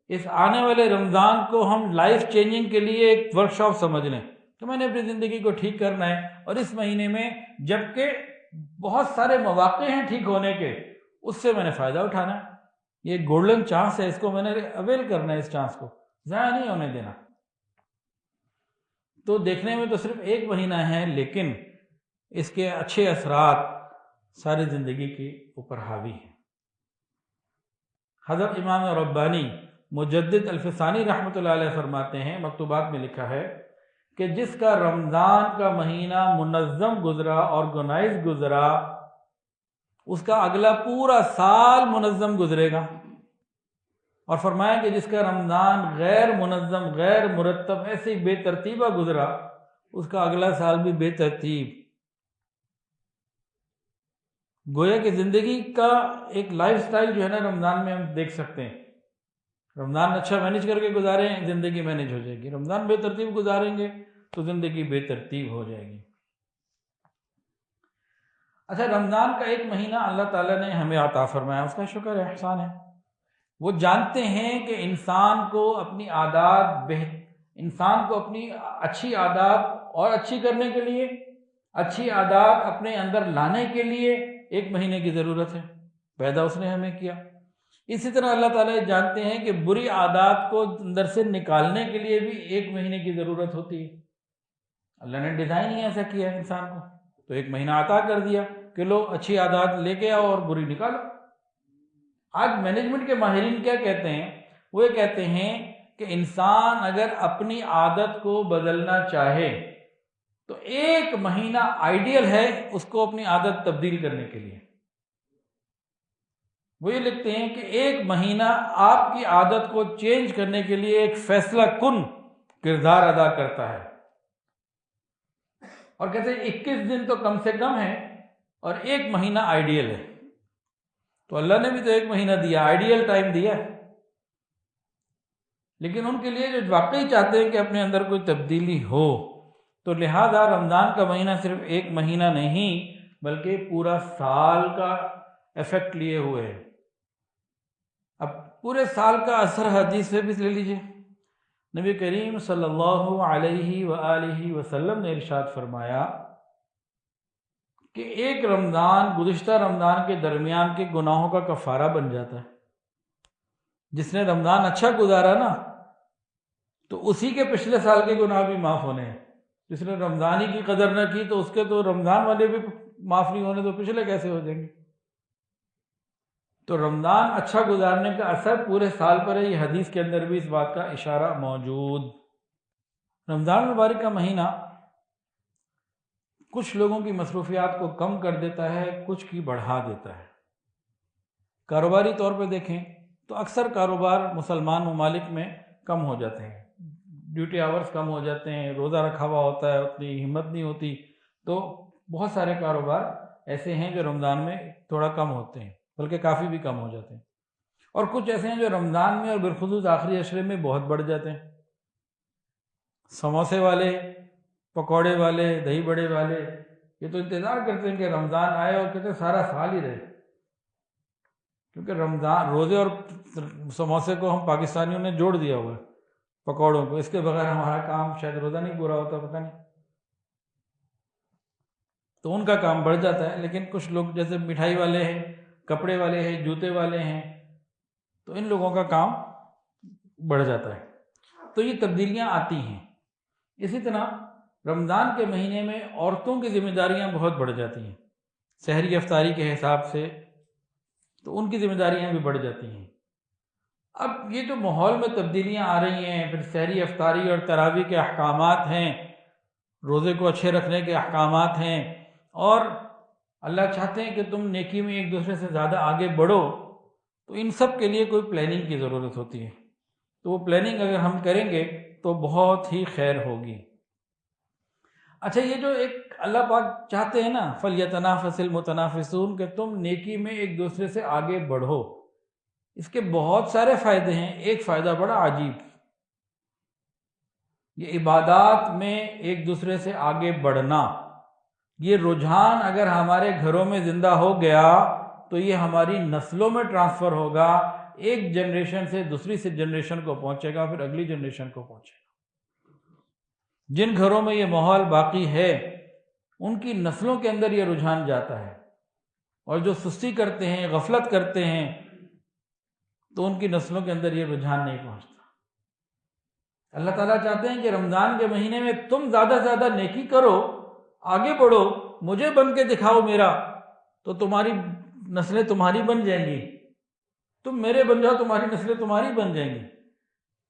اس آنے والے رمضان کو ہم لائف چینجنگ کے لیے ایک ورکشاپ سمجھ لیں کہ میں نے اپنی زندگی کو ٹھیک کرنا ہے، اور اس مہینے میں جبکہ بہت سارے مواقع ہیں ٹھیک ہونے کے، اس سے میں نے فائدہ اٹھانا ہے۔ یہ گولڈن چانس ہے، اس کو میں نے اویل کرنا ہے، اس چانس کو ضائع نہیں ہونے دینا۔ تو دیکھنے میں تو صرف ایک مہینہ ہے، لیکن اس کے اچھے اثرات ساری زندگی کے اوپر حاوی ہیں۔ حضرت امام ربانی مجدد الفسانی رحمۃ اللہ علیہ فرماتے ہیں، مکتوبات میں لکھا ہے کہ جس کا رمضان کا مہینہ منظم گزرا، آرگنائز گزرا، اس کا اگلا پورا سال منظم گزرے گا۔ اور فرمایا کہ جس کا رمضان غیر منظم، غیر مرتب، ایسے بے ترتیبہ گزرا، اس کا اگلا سال بھی بے ترتیب۔ گویا کہ زندگی کا ایک لائف سٹائل جو ہے نا رمضان میں ہم دیکھ سکتے ہیں۔ رمضان اچھا مینج کر کے گزاریں، زندگی مینج ہو جائے گی۔ رمضان بے ترتیب گزاریں گے تو زندگی بے ترتیب ہو جائے گی۔ اچھا، رمضان کا ایک مہینہ اللہ تعالیٰ نے ہمیں عطا فرمایا، اس کا شکر ہے، احسان ہے۔ وہ جانتے ہیں کہ انسان کو اپنی اچھی عادات اور اچھی کرنے کے لیے، اچھی عادات اپنے اندر لانے کے لیے ایک مہینے کی ضرورت ہے۔ پیدا اس نے ہمیں کیا۔ اسی طرح اللہ تعالیٰ جانتے ہیں کہ بری عادات کو اندر سے نکالنے کے لیے بھی ایک مہینے کی ضرورت ہوتی ہے۔ اللہ نے ڈیزائن ہی ایسا کیا ہے انسان کو، تو ایک مہینہ عطا کر دیا کہ لو اچھی عادات لے کے آؤ اور بری نکالو۔ آج مینجمنٹ کے ماہرین کیا کہتے ہیں؟ وہ یہ کہتے ہیں کہ انسان اگر اپنی عادت کو بدلنا چاہے تو ایک مہینہ آئیڈیل ہے اس کو اپنی عادت تبدیل کرنے کے لیے۔ وہ یہ لکھتے ہیں کہ ایک مہینہ آپ کی عادت کو چینج کرنے کے لیے ایک فیصلہ کن کردار ادا کرتا ہے، اور کہتے ہیں 21 دن تو کم سے کم ہے اور ایک مہینہ آئیڈیل ہے۔ تو اللہ نے بھی تو ایک مہینہ دیا، آئیڈیل ٹائم دیا ہے، لیکن ان کے لیے جو واقعی چاہتے ہیں کہ اپنے اندر کوئی تبدیلی ہو، تو لہذا رمضان کا مہینہ صرف ایک مہینہ نہیں بلکہ پورا سال کا ایفیکٹ لیے ہوئے ہے۔ اب پورے سال کا اثر حدیث سے بھی لے لیجئے۔ نبی کریم صلی اللہ علیہ وآلہ وسلم نے ارشاد فرمایا کہ ایک رمضان گزشتہ رمضان کے درمیان کے گناہوں کا کفارہ بن جاتا ہے. جس نے رمضان اچھا گزارا نا تو اسی کے پچھلے سال کے گناہ بھی معاف ہونے ہیں. جس نے رمضان ہی کی قدر نہ کی تو اس کے تو رمضان والے بھی معاف نہیں ہونے، تو پچھلے کیسے ہو جائیں گے؟ تو رمضان اچھا گزارنے کا اثر پورے سال پر ہے. یہ حدیث کے اندر بھی اس بات کا اشارہ موجود. رمضان مبارک کا مہینہ کچھ لوگوں کی مصروفیات کو کم کر دیتا ہے، کچھ کی بڑھا دیتا ہے. کاروباری طور پہ دیکھیں تو اکثر کاروبار مسلمان ممالک میں کم ہو جاتے ہیں، ڈیوٹی آورز کم ہو جاتے ہیں، روزہ رکھا ہوا ہوتا ہے، اتنی ہمت نہیں ہوتی. تو بہت سارے کاروبار ایسے ہیں جو رمضان میں تھوڑا کم ہوتے ہیں، بلکہ کافی بھی کم ہو جاتے ہیں. اور کچھ ایسے ہیں جو رمضان میں اور بالخصوص آخری عشرے میں بہت بڑھ جاتے ہیں. سموسے والے، پکوڑے والے، دہی بڑے والے، یہ تو انتظار کرتے ہیں کہ رمضان آئے اور کہتے ہیں سارا سال ہی رہے. کیونکہ رمضان، روزے اور سموسے کو ہم پاکستانیوں نے جوڑ دیا ہوا ہے پکوڑوں کو. اس کے بغیر ہمارا کام شاید روزہ نہیں پورا ہوتا، پتہ نہیں. تو ان کا کام بڑھ جاتا ہے. لیکن کچھ لوگ جیسے مٹھائی والے ہیں، کپڑے والے ہیں، جوتے والے ہیں، تو ان لوگوں کا کام بڑھ جاتا ہے. تو یہ تبدیلیاں آتی ہیں. اسی طرح رمضان کے مہینے میں عورتوں کی ذمہ داریاں بہت بڑھ جاتی ہیں. سحری افطاری کے حساب سے تو ان کی ذمہ داریاں بھی بڑھ جاتی ہیں. اب یہ جو ماحول میں تبدیلیاں آ رہی ہیں، پھر سحری افطاری اور تراویح کے احکامات ہیں، روزے کو اچھے رکھنے کے احکامات ہیں، اور اللہ چاہتے ہیں کہ تم نیکی میں ایک دوسرے سے زیادہ آگے بڑھو، تو ان سب کے لیے کوئی پلاننگ کی ضرورت ہوتی ہے. تو وہ پلاننگ اگر ہم کریں گے تو بہت ہی خیر ہوگی. اچھا، یہ جو ایک اللہ پاک چاہتے ہیں نا فَلْيَتَنَافَسِ الْمُتَنَافِسُونَ، کہ تم نیکی میں ایک دوسرے سے آگے بڑھو، اس کے بہت سارے فائدے ہیں. ایک فائدہ بڑا عجیب، یہ عبادات میں ایک دوسرے سے آگے بڑھنا، یہ رجحان اگر ہمارے گھروں میں زندہ ہو گیا تو یہ ہماری نسلوں میں ٹرانسفر ہوگا. ایک جنریشن سے دوسری سے جنریشن کو پہنچے گا، پھر اگلی جنریشن کو پہنچے گا. جن گھروں میں یہ ماحول باقی ہے ان کی نسلوں کے اندر یہ رجحان جاتا ہے، اور جو سستی کرتے ہیں، غفلت کرتے ہیں، تو ان کی نسلوں کے اندر یہ رجحان نہیں پہنچتا. اللہ تعالیٰ چاہتے ہیں کہ رمضان کے مہینے میں تم زیادہ سے زیادہ نیکی کرو، آگے بڑھو، مجھے بن کے دکھاؤ میرا، تو تمہاری نسلیں تمہاری بن جائیں گی. تم میرے بن جاؤ، تمہاری نسلیں تمہاری بن جائیں گی.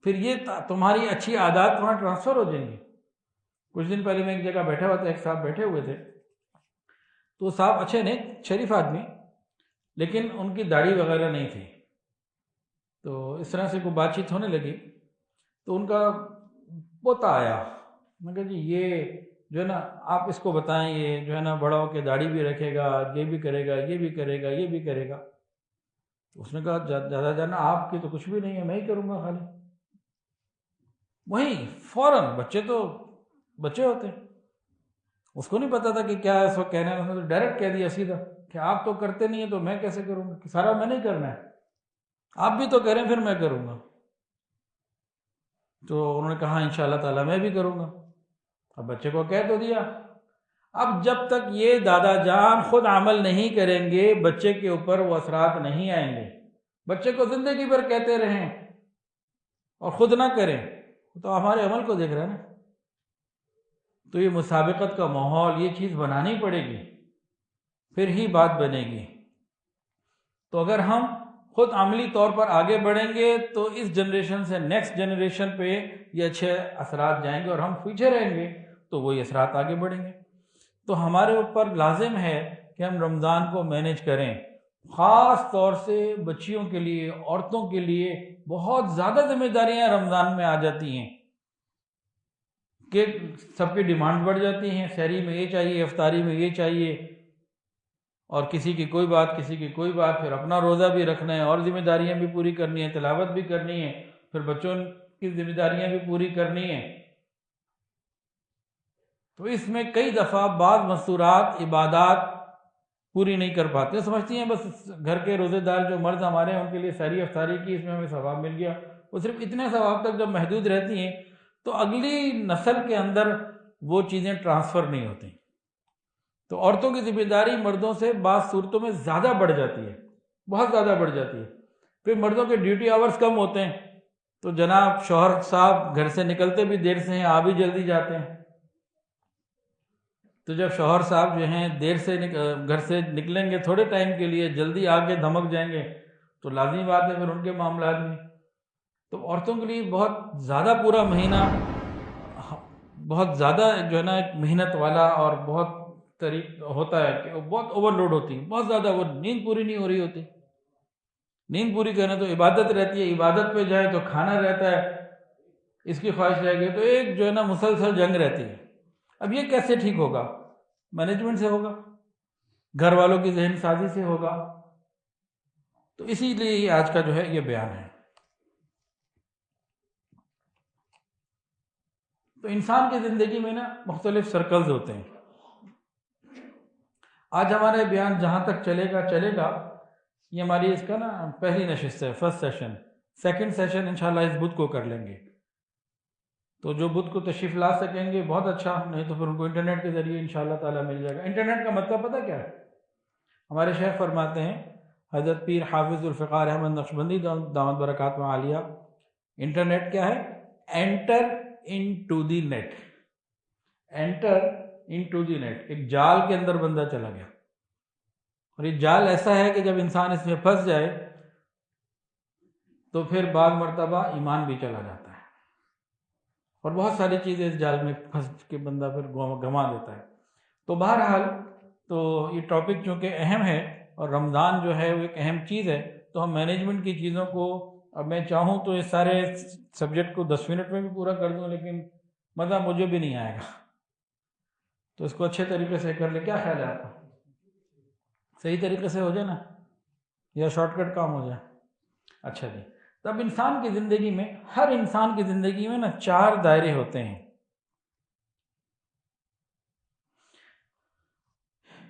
پھر یہ تمہاری اچھی عادات وہاں ٹرانسفر ہو جائیں گی. کچھ دن پہلے میں ایک جگہ بیٹھا ہوا تھا، ایک صاحب بیٹھے ہوئے تھے. تو صاحب اچھے نہیں، شریف آدمی، لیکن ان کی داڑھی وغیرہ نہیں تھی. تو اس طرح سے کوئی بات چیت ہونے لگی تو ان کا پوتا آیا. میں کہا جی یہ جو ہے نا آپ اس کو بتائیں، یہ جو ہے نا بڑا ہو کے داڑھی بھی رکھے گا، یہ بھی کرے گا، یہ بھی کرے گا، یہ بھی کرے گا. اس نے کہا زیادہ جانا آپ کی تو کچھ بھی نہیں ہے، میں ہی کروں گا خالی. وہیں فوراً بچے تو بچے ہوتے ہیں، اس کو نہیں پتا تھا کہ کیا اس وقت کہنا ہے. اس نے تو ڈائریکٹ کہہ دیا سیدھا کہ آپ تو کرتے نہیں ہیں تو میں کیسے کروں گا، کہ سارا میں نہیں کرنا ہے، آپ بھی تو کریں پھر میں کروں گا. تو انہوں نے کہا انشاءاللہ تعالیٰ میں بھی کروں گا. اب بچے کو کہہ تو دیا. اب جب تک یہ دادا جان خود عمل نہیں کریں گے بچے کے اوپر وہ اثرات نہیں آئیں گے. بچے کو زندگی بھر کہتے رہیں اور خود نہ کریں تو ہمارے عمل کو دیکھ رہے ہیں نا. تو یہ مسابقت کا ماحول، یہ چیز بنانی پڑے گی، پھر ہی بات بنے گی. تو اگر ہم خود عملی طور پر آگے بڑھیں گے تو اس جنریشن سے نیکسٹ جنریشن پہ یہ اچھے اثرات جائیں گے، اور ہم پیچھے رہیں گے تو وہی اثرات آگے بڑھیں گے. تو ہمارے اوپر لازم ہے کہ ہم رمضان کو مینیج کریں. خاص طور سے بچیوں کے لیے، عورتوں کے لیے بہت زیادہ ذمہ داریاں رمضان میں آ جاتی ہیں کہ سب کی ڈیمانڈ بڑھ جاتی ہیں. سحری میں یہ چاہیے، افطاری میں یہ چاہیے، اور کسی کی کوئی بات، کسی کی کوئی بات. پھر اپنا روزہ بھی رکھنا ہے اور ذمہ داریاں بھی پوری کرنی ہیں، تلاوت بھی کرنی ہے، پھر بچوں کی ذمہ داریاں بھی پوری کرنی ہیں. تو اس میں کئی دفعہ بعض مستورات، عبادات پوری نہیں کر پاتے. سمجھتی ہیں بس گھر کے روزے دار جو مرد ہمارے ہیں ان کے لیے سحری افطاری کی، اس میں ہمیں ثواب مل گیا. وہ صرف اتنے ثواب تک جب محدود رہتی ہیں تو اگلی نسل کے اندر وہ چیزیں ٹرانسفر نہیں ہوتی. تو عورتوں کی ذمہ داری مردوں سے بعض صورتوں میں زیادہ بڑھ جاتی ہے، بہت زیادہ بڑھ جاتی ہے۔ پھر مردوں کے ڈیوٹی آورز کم ہوتے ہیں، تو جناب شوہر صاحب گھر سے نکلتے بھی دیر سے ہیں، آ بھی جلدی جاتے ہیں۔ تو جب شوہر صاحب جو ہیں دیر سے گھر سے نکلیں گے تھوڑے ٹائم کے لیے، جلدی آ کے دھمک جائیں گے، تو لازمی بات ہے پھر ان کے معاملات میں۔ تو عورتوں کے لیے بہت زیادہ پورا مہینہ بہت زیادہ جو ہے نا ایک محنت والا اور بہت ہوتا ہے کہ وہ بہت اوور لوڈ ہوتی ہے، بہت زیادہ، وہ نیند پوری نہیں ہو رہی ہوتی۔ نیند پوری کرنا تو عبادت رہتی ہے، عبادت پہ جائے تو کھانا رہتا ہے، اس کی خواہش رہ گئی، تو ایک جو ہے نا مسلسل جنگ رہتی ہے۔ اب یہ کیسے ٹھیک ہوگا؟ مینجمنٹ سے ہوگا، گھر والوں کی ذہن سازی سے ہوگا۔ تو اسی لیے یہ آج کا جو ہے یہ بیان ہے۔ تو انسان کی زندگی میں نا مختلف سرکلز ہوتے ہیں۔ آج ہمارے بیان جہاں تک چلے گا، یہ ہماری اس کا نا پہلی نشست ہے، فرسٹ سیشن۔ سیکنڈ سیشن انشاءاللہ اس بدھ کو کر لیں گے، تو جو بدھ کو تشریف لا سکیں گے بہت اچھا، نہیں تو پھر ان کو انٹرنیٹ کے ذریعے انشاءاللہ تعالیٰ مل جائے گا۔ انٹرنیٹ کا مطلب پتہ کیا ہے؟ ہمارے شیخ فرماتے ہیں، حضرت پیر حافظ الفقار احمد نقشبندی دامت برکاتہ عالیہ، انٹرنیٹ کیا ہے؟ Inter into the net, inter into the net, ایک جال کے اندر بندہ چلا گیا، اور یہ جال ایسا ہے کہ جب انسان اس میں پھنس جائے تو پھر بعض مرتبہ ایمان بھی چلا جاتا ہے، اور بہت ساری چیزیں اس جال میں پھنس کے بندہ پھر گنوا دیتا ہے۔ تو بہرحال تو یہ ٹاپک چونکہ اہم ہے، اور رمضان جو ہے وہ ایک اہم چیز ہے، تو ہم مینجمنٹ کی چیزوں کو، اب میں چاہوں تو اس سارے سبجیکٹ کو 10 منٹ میں بھی پورا کر دوں، لیکن مزہ مجھے بھی نہیں آئے گا، تو اس کو اچھے طریقے سے کر لیں۔ کیا خیال ہے آپ کا؟ صحیح طریقے سے ہو جائے نا، یا شارٹ کٹ کام ہو جائے؟ اچھا جی۔ تب انسان کی زندگی میں، ہر انسان کی زندگی میں نا 4 دائرے ہوتے ہیں۔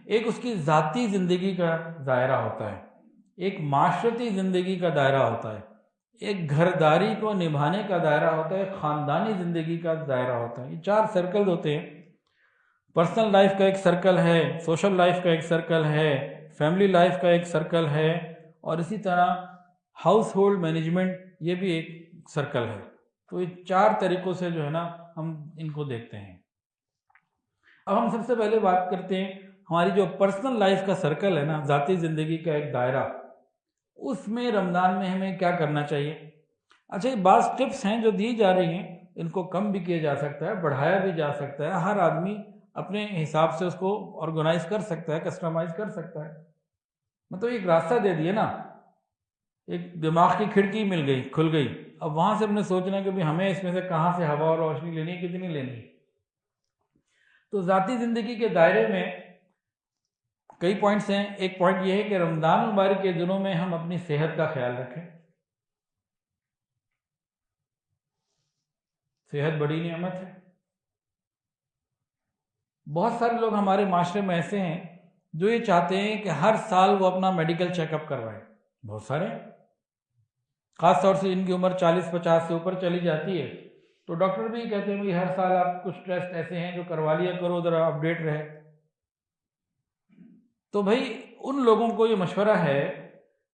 ایک اس کی ذاتی زندگی کا دائرہ ہوتا ہے، ایک معاشرتی زندگی کا دائرہ ہوتا ہے، ایک گھرداری کو نبھانے کا دائرہ ہوتا ہے، ایک خاندانی زندگی کا دائرہ ہوتا ہے۔ یہ 4 سرکل ہوتے ہیں۔ پرسنل لائف کا ایک سرکل ہے، سوشل لائف کا ایک سرکل ہے، فیملی لائف کا ایک سرکل ہے، اور اسی طرح ہاؤس ہولڈ مینجمنٹ، یہ بھی ایک سرکل ہے۔ تو یہ 4 طریقوں سے جو ہے نا ہم ان کو دیکھتے ہیں۔ اب ہم سب سے پہلے بات کرتے ہیں ہماری جو پرسنل لائف کا سرکل ہے نا، ذاتی زندگی کا ایک دائرہ، اس میں رمضان میں ہمیں کیا کرنا چاہیے۔ اچھا، یہ بعض ٹپس ہیں جو دی جا رہی ہیں، ان کو کم بھی کیا جا سکتا ہے، بڑھایا بھی جا سکتا ہے، ہر آدمی اپنے حساب سے اس کو آرگنائز کر سکتا ہے، کسٹمائز کر سکتا ہے۔ مطلب ایک راستہ دے دیا نا، ایک دماغ کی کھڑکی مل گئی، کھل گئی، اب وہاں سے ہم نے سوچنا ہے کہ بھی ہمیں اس میں سے کہاں سے ہوا اور روشنی لینی ہے، کتنی لینی ہے۔ تو ذاتی زندگی کے دائرے میں کئی پوائنٹس ہیں۔ ایک پوائنٹ یہ ہے کہ رمضان مبارک کے دنوں میں ہم اپنی صحت کا خیال رکھیں۔ صحت بڑی نعمت ہے۔ بہت سارے لوگ ہمارے معاشرے میں ایسے ہیں جو یہ چاہتے ہیں کہ ہر سال وہ اپنا میڈیکل چیک اپ کروائیں، بہت سارے، خاص طور سے جن کی عمر 40-50 سے اوپر چلی جاتی ہے، تو ڈاکٹر بھی کہتے ہیں ہر سال آپ کچھ ٹیسٹ ایسے ہیں جو کروا لیا کرو، ذرا اپڈیٹ رہے۔ تو بھائی ان لوگوں کو یہ مشورہ ہے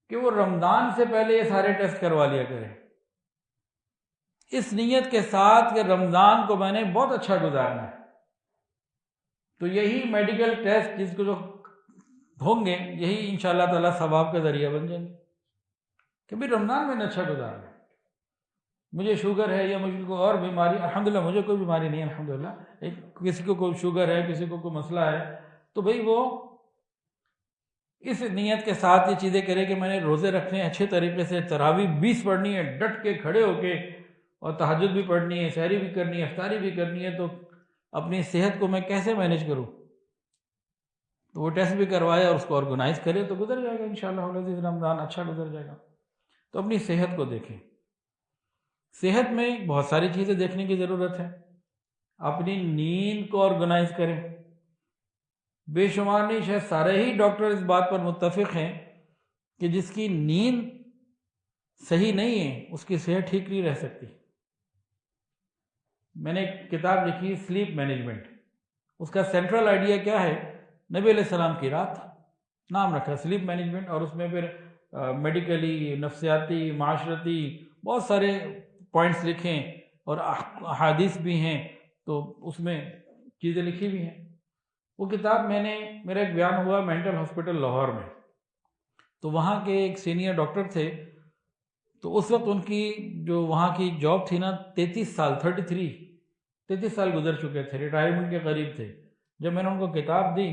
کہ وہ رمضان سے پہلے یہ سارے ٹیسٹ کروا لیا کریں، اس نیت کے ساتھ کہ رمضان کو میں نے بہت اچھا گزارنا ہے۔ تو یہی میڈیکل ٹیسٹ جس کو جو ہوں گے، یہی انشاءاللہ تعالیٰ ثواب کا ذریعہ بن جائیں گے کہ بھی رمضان میں نے اچھا گزارنا ہے۔ مجھے شوگر ہے یا مجھے کوئی اور بیماری، الحمدللہ مجھے کوئی بیماری نہیں ہے، الحمدللہ، کسی کو کوئی شوگر ہے، کسی کو کوئی مسئلہ ہے، تو بھئی وہ اس نیت کے ساتھ یہ چیزیں کرے کہ میں نے روزے رکھنے اچھے طریقے سے، تراویح 20 پڑھنی ہے ڈٹ کے کھڑے ہو کے، اور تہجد بھی پڑھنی ہے، سحری بھی کرنی ہے، افطاری بھی کرنی ہے، تو اپنی صحت کو میں کیسے مینیج کروں؟ تو وہ ٹیسٹ بھی کروائے اور اس کو آرگنائز کرے تو گزر جائے گا انشاءاللہ العزیز، رمضان اچھا گزر جائے گا۔ تو اپنی صحت کو دیکھیں۔ صحت میں بہت ساری چیزیں دیکھنے کی ضرورت ہے۔ اپنی نیند کو آرگنائز کریں۔ بے شمار نہیں، شاید سارے ہی ڈاکٹر اس بات پر متفق ہیں کہ جس کی نیند صحیح نہیں ہے اس کی صحت ٹھیک نہیں رہ سکتی۔ میں نے ایک کتاب لکھی، سلیپ مینجمنٹ، اس کا سینٹرل آئیڈیا کیا ہے نبی علیہ السلام کی رات نام رکھا سلیپ مینجمنٹ، اور اس میں پھر میڈیکلی، نفسیاتی، معاشرتی بہت سارے پوائنٹس لکھیں اور احادیث بھی ہیں، تو اس میں چیزیں لکھی بھی ہیں۔ وہ کتاب میرا ایک بیان ہوا مینٹل ہاسپٹل لاہور میں، تو وہاں کے ایک سینئر ڈاکٹر تھے، تو اس وقت ان کی جو وہاں کی جاب تھی نا 33 سال گزر چکے تھے، ریٹائرمنٹ کے قریب تھے۔ جب میں نے ان کو کتاب دی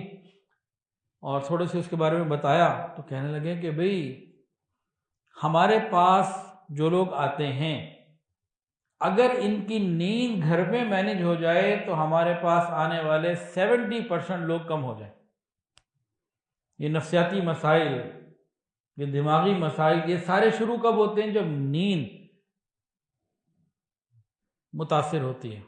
اور تھوڑے سے اس کے بارے میں بتایا تو کہنے لگے کہ بھئی ہمارے پاس جو لوگ آتے ہیں اگر ان کی نیند گھر میں مینج ہو جائے تو ہمارے پاس آنے والے 70% لوگ کم ہو جائیں۔ یہ نفسیاتی مسائل، یہ دماغی مسائل، یہ سارے شروع کب ہوتے ہیں؟ جب نیند متاثر ہوتی ہے۔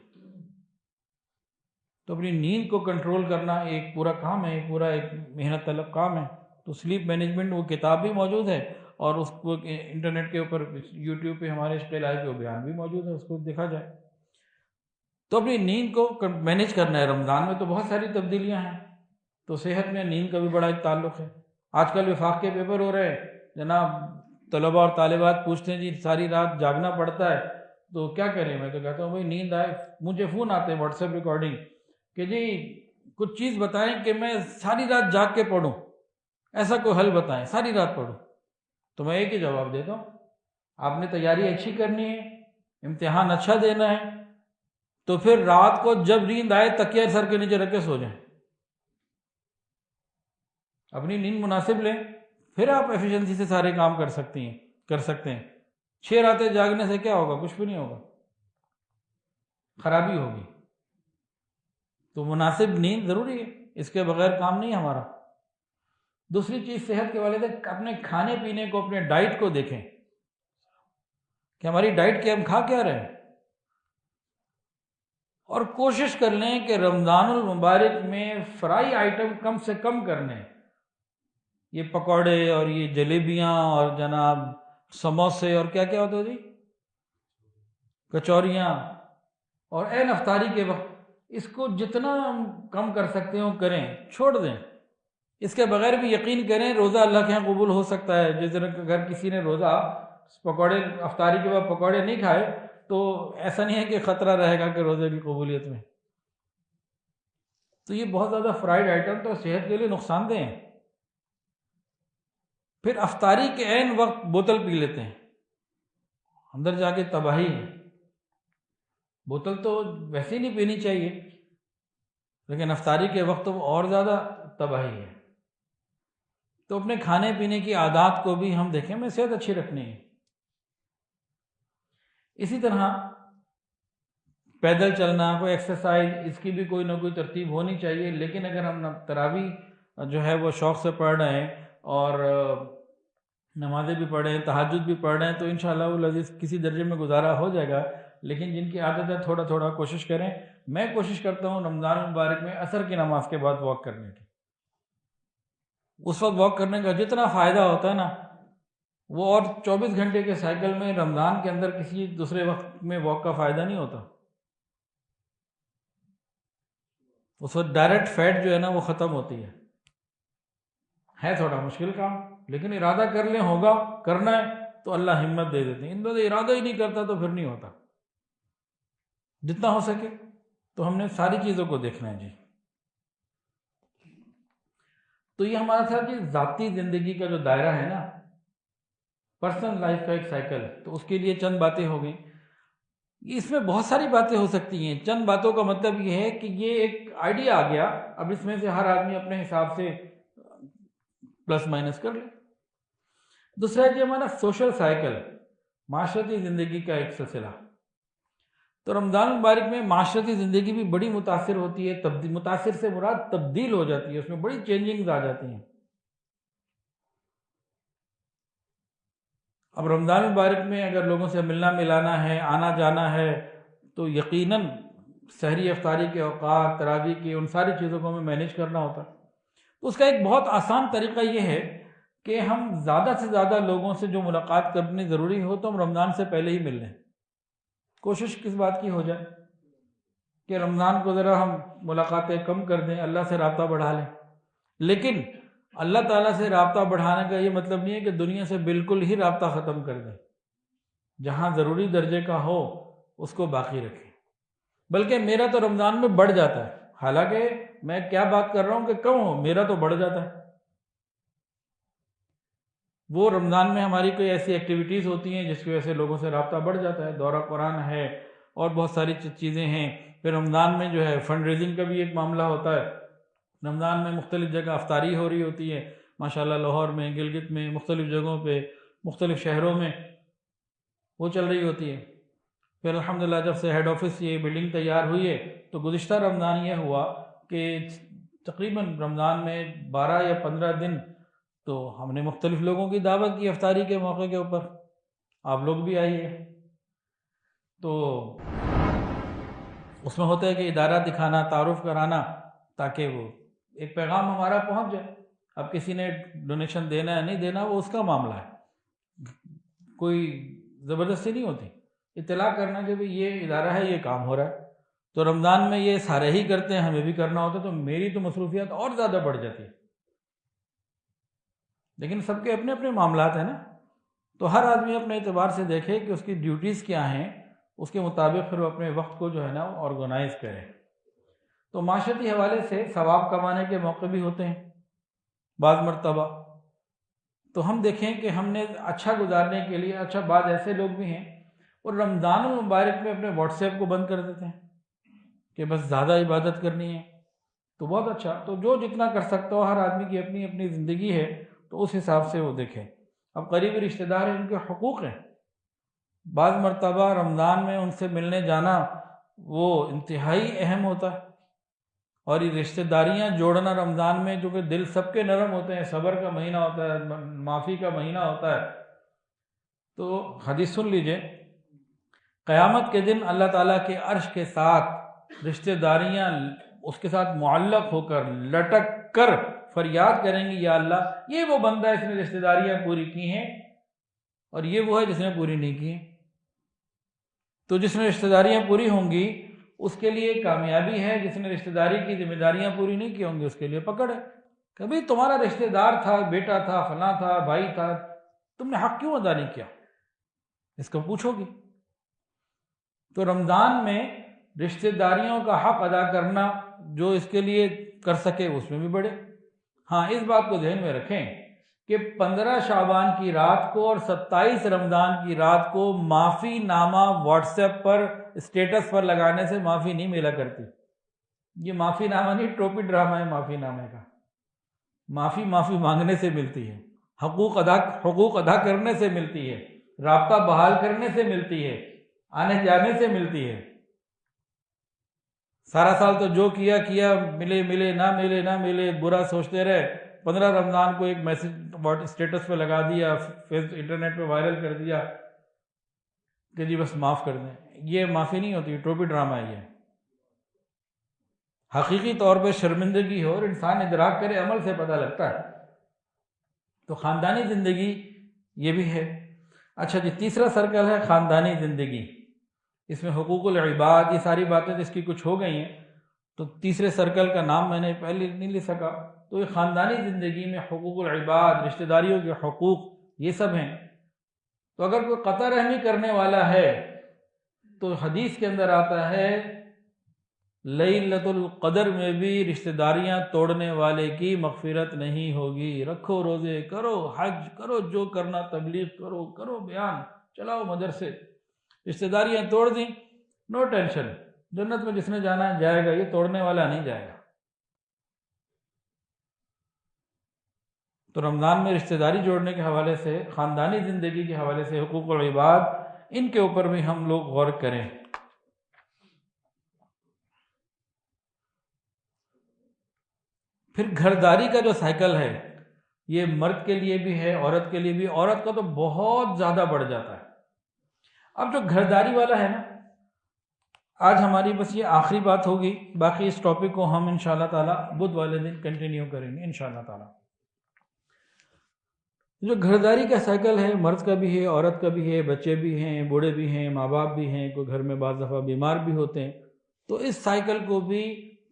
تو اپنی نیند کو کنٹرول کرنا ایک پورا کام ہے، ایک محنت طلب کام ہے۔ تو سلیپ مینجمنٹ وہ کتاب بھی موجود ہے، اور اس کو انٹرنیٹ کے اوپر یوٹیوب پہ ہمارے عشق الہی کے بیان بھی موجود ہے، اس کو دیکھا جائے۔ تو اپنی نیند کو مینیج کرنا ہے۔ رمضان میں تو بہت ساری تبدیلیاں ہیں، تو صحت میں نیند کا بھی بڑا ایک تعلق ہے۔ آج کل وفاق کے پیپر ہو رہے ہیں جناب، طلباء اور طالبات پوچھتے ہیں جی ساری رات جاگنا پڑتا ہے تو کیا کریں؟ میں تو کہتا ہوں بھائی نیند آئے، مجھے فون آتے ہیں واٹس ایپ ریکارڈنگ کہ جی کچھ چیز بتائیں کہ میں ساری رات جاگ کے پڑھوں، ایسا کوئی حل بتائیں ساری رات پڑھوں۔ تو میں ایک ہی جواب دیتا ہوں، آپ نے تیاری اچھی کرنی ہے، امتحان اچھا دینا ہے، تو پھر رات کو جب نیند آئے تکیہ سر کے نیچے رکھ کے سو جائیں، اپنی نیند مناسب لیں، پھر آپ ایفیشنسی سے سارے کام کر سکتے ہیں۔ 6 راتیں جاگنے سے کیا ہوگا؟ کچھ بھی نہیں ہوگا، خرابی ہوگی۔ تو مناسب نیند ضروری ہے، اس کے بغیر کام نہیں ہمارا۔ دوسری چیز صحت کے والے سے اپنے کھانے پینے کو، اپنے ڈائٹ کو دیکھیں کہ ہماری ڈائٹ کے ہم کھا کیا رہے ہیں، اور کوشش کر لیں کہ رمضان المبارک میں فرائی آئٹم کم سے کم کرنے، یہ پکوڑے اور یہ جلیبیاں اور جناب سموسے اور کیا کیا ہوتا ہے جی، کچوریاں، اور عین افطاری کے وقت اس کو جتنا کم کر سکتے ہو کریں، چھوڑ دیں۔ اس کے بغیر بھی یقین کریں روزہ اللہ کے یہاں قبول ہو سکتا ہے۔ جس طرح اگر کسی نے روزہ پکوڑے افطاری کے بعد پکوڑے نہیں کھائے تو ایسا نہیں ہے کہ خطرہ رہے گا کہ روزے کی قبولیت میں۔ تو یہ بہت زیادہ فرائیڈ آئٹم تو صحت کے لیے نقصان دہ ہیں۔ پھر افطاری کے عین وقت بوتل پی لیتے ہیں، اندر جا کے تباہی ہے۔ بوتل تو ویسے ہی نہیں پینی چاہیے، لیکن افطاری کے وقت تو وہ اور زیادہ تباہی ہے۔ تو اپنے کھانے پینے کی عادات کو بھی ہم دیکھیں، ہمیں صحت اچھی رکھنی ہے۔ اسی طرح پیدل چلنا، کوئی ایکسرسائز، اس کی بھی کوئی نہ کوئی ترتیب ہونی چاہیے۔ لیکن اگر ہم تراویح جو ہے وہ شوق سے پڑھ رہے ہیں اور نمازیں بھی پڑھ رہے ہیں، تہجد بھی پڑھ رہے ہیں، تو انشاءاللہ العزیز کسی درجے میں گزارا ہو جائے گا۔ لیکن جن کی عادت ہے تھوڑا تھوڑا کوشش کریں۔ میں کوشش کرتا ہوں رمضان المبارک میں عصر کی نماز کے بعد واک کرنے کی۔ اس وقت واک کرنے کا جتنا فائدہ ہوتا ہے نا، وہ اور 24 گھنٹے کے سائیکل میں رمضان کے اندر کسی دوسرے وقت میں واک کا فائدہ نہیں ہوتا۔ اس وقت ڈائریکٹ فیٹ جو ہے نا وہ ختم ہوتی ہے تھوڑا مشکل کام، لیکن ارادہ کر لیں ہوگا، کرنا ہے تو اللہ ہمت دے دیتے ہیں۔ ان میں ارادہ ہی نہیں کرتا تو پھر نہیں ہوتا۔ جتنا ہو سکے تو ہم نے ساری چیزوں کو دیکھنا ہے جی۔ تو یہ ہمارا ساتھ یہ ذاتی زندگی کا جو دائرہ ہے نا، پرسنل لائف کا ایک سائیکل ہے، تو اس کے لیے چند باتیں ہو گئیں۔ اس میں بہت ساری باتیں ہو سکتی ہیں، چند باتوں کا مطلب یہ ہے کہ یہ ایک آئیڈیا آ گیا، اب اس میں سے ہر آدمی اپنے حساب سے پلس مائنس کر لے۔ دوسرا ہے کہ ہمارا سوشل سائیکل، معاشرتی زندگی کا ایک سلسلہ۔ تو رمضان مبارک میں معاشرتی زندگی بھی بڑی متاثر ہوتی ہے، متاثر سے مراد تبدیل ہو جاتی ہے، اس میں بڑی چینجنگز آ جاتی ہیں۔ اب رمضان مبارک میں اگر لوگوں سے ملنا ملانا ہے، آنا جانا ہے، تو یقیناً سحری افطاری کے اوقات، تراویح کی، ان ساری چیزوں کو ہمیں مینیج کرنا ہوتا ہے۔ تو اس کا ایک بہت آسان طریقہ یہ ہے کہ ہم زیادہ سے زیادہ لوگوں سے جو ملاقات کرنی ضروری ہو تو ہم رمضان سے پہلے ہی مل لیں۔ کوشش کس بات کی ہو جائے کہ رمضان کو ذرا ہم ملاقاتیں کم کر دیں، اللہ سے رابطہ بڑھا لیں۔ لیکن اللہ تعالیٰ سے رابطہ بڑھانے کا یہ مطلب نہیں ہے کہ دنیا سے بالکل ہی رابطہ ختم کر دیں، جہاں ضروری درجے کا ہو اس کو باقی رکھیں، بلکہ میرا تو رمضان میں بڑھ جاتا ہے، حالانکہ میں کیا بات کر رہا ہوں کہ کم ہو، میرا تو بڑھ جاتا ہے۔ وہ رمضان میں ہماری کوئی ایسی ایکٹیویٹیز ہوتی ہیں جس کی وجہ سے لوگوں سے رابطہ بڑھ جاتا ہے، دورہ قرآن ہے اور بہت ساری چیزیں ہیں۔ پھر رمضان میں جو ہے فنڈ ریزنگ کا بھی ایک معاملہ ہوتا ہے، رمضان میں مختلف جگہ افطاری ہو رہی ہوتی ہے، ماشاءاللہ لاہور میں، گلگت میں، مختلف جگہوں پہ، مختلف شہروں میں وہ چل رہی ہوتی ہے۔ پھر الحمدللہ جب سے ہیڈ آفس یہ بلڈنگ تیار ہوئی ہے تو گزشتہ رمضان یہ ہوا کہ تقریباً رمضان میں 12 یا 15 دن تو ہم نے مختلف لوگوں کی دعوت کی افطاری کے موقع کے اوپر، آپ لوگ بھی آئیے۔ تو اس میں ہوتا ہے کہ ادارہ دکھانا، تعارف کرانا، تاکہ وہ ایک پیغام ہمارا پہنچ جائے۔ اب کسی نے ڈونیشن دینا ہے نہیں دینا وہ اس کا معاملہ ہے، کوئی زبردستی نہیں ہوتی، اطلاع کرنا کہ بھئی یہ ادارہ ہے، یہ کام ہو رہا ہے۔ تو رمضان میں یہ سارے ہی کرتے ہیں، ہمیں بھی کرنا ہوتا ہے، تو میری تو مصروفیات اور زیادہ بڑھ جاتی ہے، لیکن سب کے اپنے اپنے معاملات ہیں نا، تو ہر آدمی اپنے اعتبار سے دیکھے کہ اس کی ڈیوٹیز کیا ہیں، اس کے مطابق پھر وہ اپنے وقت کو جو ہے نا آرگنائز کرے۔ تو معاشرتی حوالے سے ثواب کمانے کے موقع بھی ہوتے ہیں بعض مرتبہ، تو ہم دیکھیں کہ ہم نے اچھا گزارنے کے لیے، اچھا بعض ایسے لوگ بھی ہیں اور رمضان المبارک میں اپنے واٹس ایپ کو بند کر دیتے ہیں کہ بس زیادہ عبادت کرنی ہے، تو بہت اچھا، تو جو جتنا کر سکتا ہو، ہر آدمی کی اپنی اپنی زندگی ہے، تو اس حساب سے وہ دیکھیں۔ اب قریبی رشتہ دار ہیں، ان کے حقوق ہیں، بعض مرتبہ رمضان میں ان سے ملنے جانا وہ انتہائی اہم ہوتا ہے، اور یہ رشتہ داریاں جوڑنا رمضان میں، جو کہ دل سب کے نرم ہوتے ہیں، صبر کا مہینہ ہوتا ہے، معافی کا مہینہ ہوتا ہے، تو حدیث سن لیجئے، قیامت کے دن اللہ تعالیٰ کے عرش کے ساتھ رشتہ داریاں اس کے ساتھ معلق ہو کر، لٹک کر فریاد کریں گی، یا اللہ یہ وہ بندہ اس نے رشتہ داریاں پوری کی ہیں، اور یہ وہ ہے جس نے پوری نہیں کی ہیں۔ تو جس نے رشتہ داریاں پوری ہوں گی اس کے لیے کامیابی ہے، جس نے رشتہ داری کی ذمہ داریاں پوری نہیں کی ہوں گی اس کے لیے پکڑ ہے، کہ بھئی تمہارا رشتہ دار تھا، بیٹا تھا، فلاں تھا، بھائی تھا، تم نے حق کیوں ادا نہیں کیا، اس کو پوچھو گی۔ تو رمضان میں رشتہ داریوں کا حق ادا کرنا، جو اس کے لیے کر سکے اس میں بھی بڑھے۔ ہاں اس بات کو ذہن میں رکھیں کہ 15 شعبان کی رات کو اور 27 رمضان کی رات کو معافی نامہ واٹس ایپ پر اسٹیٹس پر لگانے سے معافی نہیں ملا کرتی۔ یہ معافی نامہ نہیں، ٹوپی ڈرامہ ہے معافی نامے کا۔ معافی مانگنے سے ملتی ہے، حقوق ادا کرنے سے ملتی ہے، رابطہ بحال کرنے سے ملتی ہے، آنے جانے سے ملتی ہے۔ سارا سال تو جو کیا ملے نہ ملے برا سوچتے رہے، 15 رمضان کو ایک میسج اسٹیٹس پہ لگا دیا، انٹرنیٹ پہ وائرل کر دیا کہ جی بس معاف کر دیں۔ یہ معافی نہیں ہوتی، ٹوپی ڈرامہ ہے یہ۔ حقیقی طور پہ شرمندگی ہو اور انسان ادراک کرے، عمل سے پتہ لگتا ہے۔ تو خاندانی زندگی یہ بھی ہے۔ اچھا جی، تیسرا سرکل ہے خاندانی زندگی، اس میں حقوق العباد، یہ ساری باتیں جس کی کچھ ہو گئی ہیں، تو تیسرے سرکل کا نام میں نے پہلے نہیں لے سکا۔ تو یہ خاندانی زندگی میں حقوق العباد، رشتہ داریوں کے حقوق، یہ سب ہیں۔ تو اگر کوئی قطع رحمی کرنے والا ہے تو حدیث کے اندر آتا ہے لیلۃ القدر میں بھی رشتہ داریاں توڑنے والے کی مغفرت نہیں ہوگی۔ رکھو روزے، کرو حج، کرو جو کرنا، تبلیغ کرو بیان، چلاؤ مدرسے، رشتہ داریاں توڑ دیں، نو ٹینشن، جنت میں جس نے جانا ہے جائے گا، یہ توڑنے والا نہیں جائے گا۔ تو رمضان میں رشتہ داری جوڑنے کے حوالے سے، خاندانی زندگی کے حوالے سے حقوق العباد، ان کے اوپر بھی ہم لوگ غور کریں۔ پھر گھرداری کا جو سائیکل ہے، یہ مرد کے لیے بھی ہے، عورت کے لیے بھی۔ عورت کا تو بہت زیادہ بڑھ جاتا ہے۔ اب جو گھرداری والا ہے نا، آج ہماری بس یہ آخری بات ہوگی، باقی اس ٹاپک کو ہم انشاءاللہ تعالی بدھ والے دن کنٹینیو کریں گے انشاءاللہ تعالی۔ جو گھرداری کا سائیکل ہے، مرد کا بھی ہے، عورت کا بھی ہے، بچے بھی ہیں، بوڑھے بھی ہیں، ماں باپ بھی ہیں، کوئی گھر میں بعض دفعہ بیمار بھی ہوتے ہیں، تو اس سائیکل کو بھی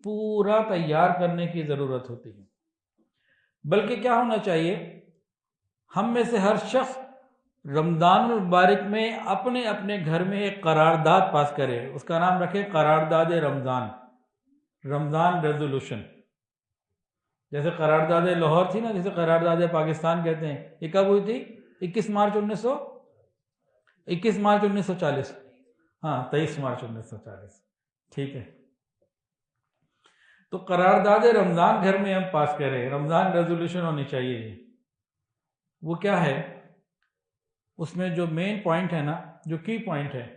پورا تیار کرنے کی ضرورت ہوتی ہے۔ بلکہ کیا ہونا چاہیے، ہم میں سے ہر شخص رمضان المبارک میں اپنے اپنے گھر میں ایک قرارداد پاس کرے، اس کا نام رکھے قرارداد رمضان، رمضان ریزولوشن۔ جیسے قرارداد لاہور تھی نا، جسے قرارداد پاکستان کہتے ہیں، یہ کب ہوئی تھی؟ 21 مارچ 1940، ہاں 23 مارچ 1940، ٹھیک ہے۔ تو قرارداد رمضان گھر میں ہم پاس کریں، رمضان ریزولوشن ہونی چاہیے جی۔ وہ کیا ہے؟ اس میں جو مین پوائنٹ ہے نا، جو کی پوائنٹ ہے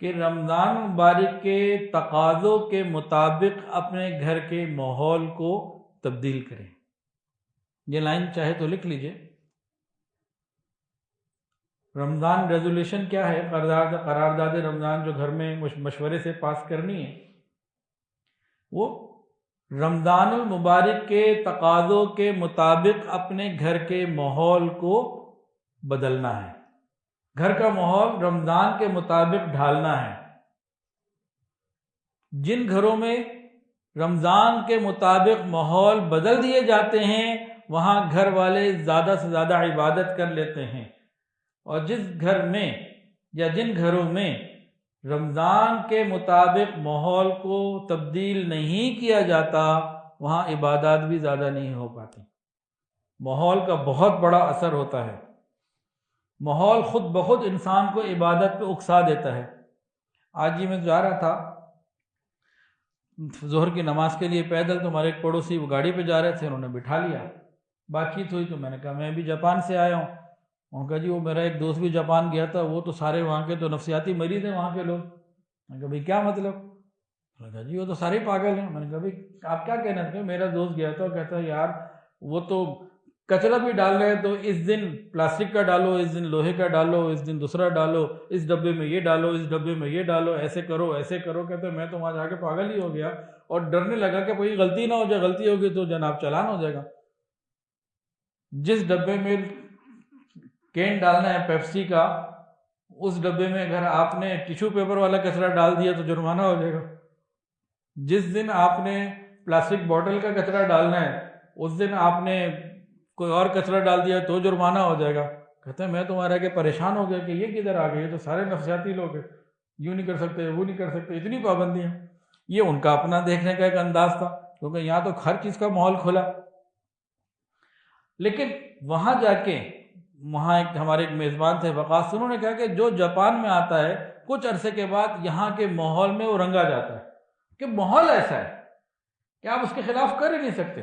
کہ رمضان مبارک کے تقاضوں کے مطابق اپنے گھر کے ماحول کو تبدیل کریں۔ یہ لائن چاہے تو لکھ لیجئے۔ رمضان ریزولوشن کیا ہے؟ قرارداد رمضان جو گھر میں مشورے سے پاس کرنی ہے، وہ رمضان المبارک کے تقاضوں کے مطابق اپنے گھر کے ماحول کو بدلنا ہے، گھر کا ماحول رمضان کے مطابق ڈھالنا ہے۔ جن گھروں میں رمضان کے مطابق ماحول بدل دیے جاتے ہیں وہاں گھر والے زیادہ سے زیادہ عبادت کر لیتے ہیں، اور جس گھر میں یا جن گھروں میں رمضان کے مطابق ماحول کو تبدیل نہیں کیا جاتا وہاں عبادات بھی زیادہ نہیں ہو پاتی۔ ماحول کا بہت بڑا اثر ہوتا ہے، ماحول خود بخود انسان کو عبادت پہ اکسا دیتا ہے۔ آج ہی میں جا رہا تھا ظہر کی نماز کے لیے پیدل، تو ہمارے ایک پڑوسی وہ گاڑی پہ جا رہے تھے، انہوں نے بٹھا لیا، بات چیت ہوئی تو میں نے کہا میں بھی جاپان سے آیا ہوں۔ انہوں نے کہا جی وہ میرا ایک دوست بھی جاپان گیا تھا، وہ تو سارے وہاں کے تو نفسیاتی مریض ہیں وہاں کے لوگ۔ میں نے کہا بھائی کیا مطلب؟ انہوں نے کہا جی وہ تو سارے پاگل ہیں۔ میں نے کہا بھائی آپ کیا کہنا چاہتے ہیں؟ میرا دوست گیا تھا، کہتا ہے یار وہ تو کچرا بھی ڈال رہے ہیں تو اس دن پلاسٹک کا ڈالو، اس دن لوہے کا ڈالو، اس دن دوسرا ڈالو، اس ڈبے میں یہ ڈالو، اس ڈبے میں یہ ڈالو، ایسے کرو ایسے کرو۔ کہتے ہیں میں تو وہاں جا کے پاگل ہی ہو گیا اور ڈرنے لگا کہ کوئی غلطی نہ ہو جائے، غلطی ہوگی تو جناب چالان ہو جائے گا۔ جس ڈبے میں کین ڈالنا ہے پیپسی کا، اس ڈبے میں اگر آپ نے ٹیشو پیپر والا کچرا ڈال دیا تو جرمانہ ہو جائے گا۔ جس دن آپ نے پلاسٹک بوٹل کا کچرا ڈالنا ہے اس دن آپ نے کوئی اور کچرا ڈال دیا تو جرمانہ ہو جائے گا۔ کہتے ہیں میں تمہارا کہ پریشان ہو گیا کہ یہ کدھر آ گئے، یہ تو سارے نفسیاتی لوگ ہیں، یوں نہیں کر سکتے وہ نہیں کر سکتے، اتنی پابندیاں۔ یہ ان کا اپنا دیکھنے کا ایک انداز تھا، کیونکہ یہاں تو ہر چیز کا ماحول کھلا۔ لیکن وہاں جا کے وہاں ہمارے ایک میزبان تھے وقاص، انہوں نے کہا کہ جو جاپان میں آتا ہے کچھ عرصے کے بعد یہاں کے ماحول میں وہ رنگا جاتا ہے، کہ ماحول ایسا ہے کہ آپ اس کے خلاف کر ہی نہیں سکتے۔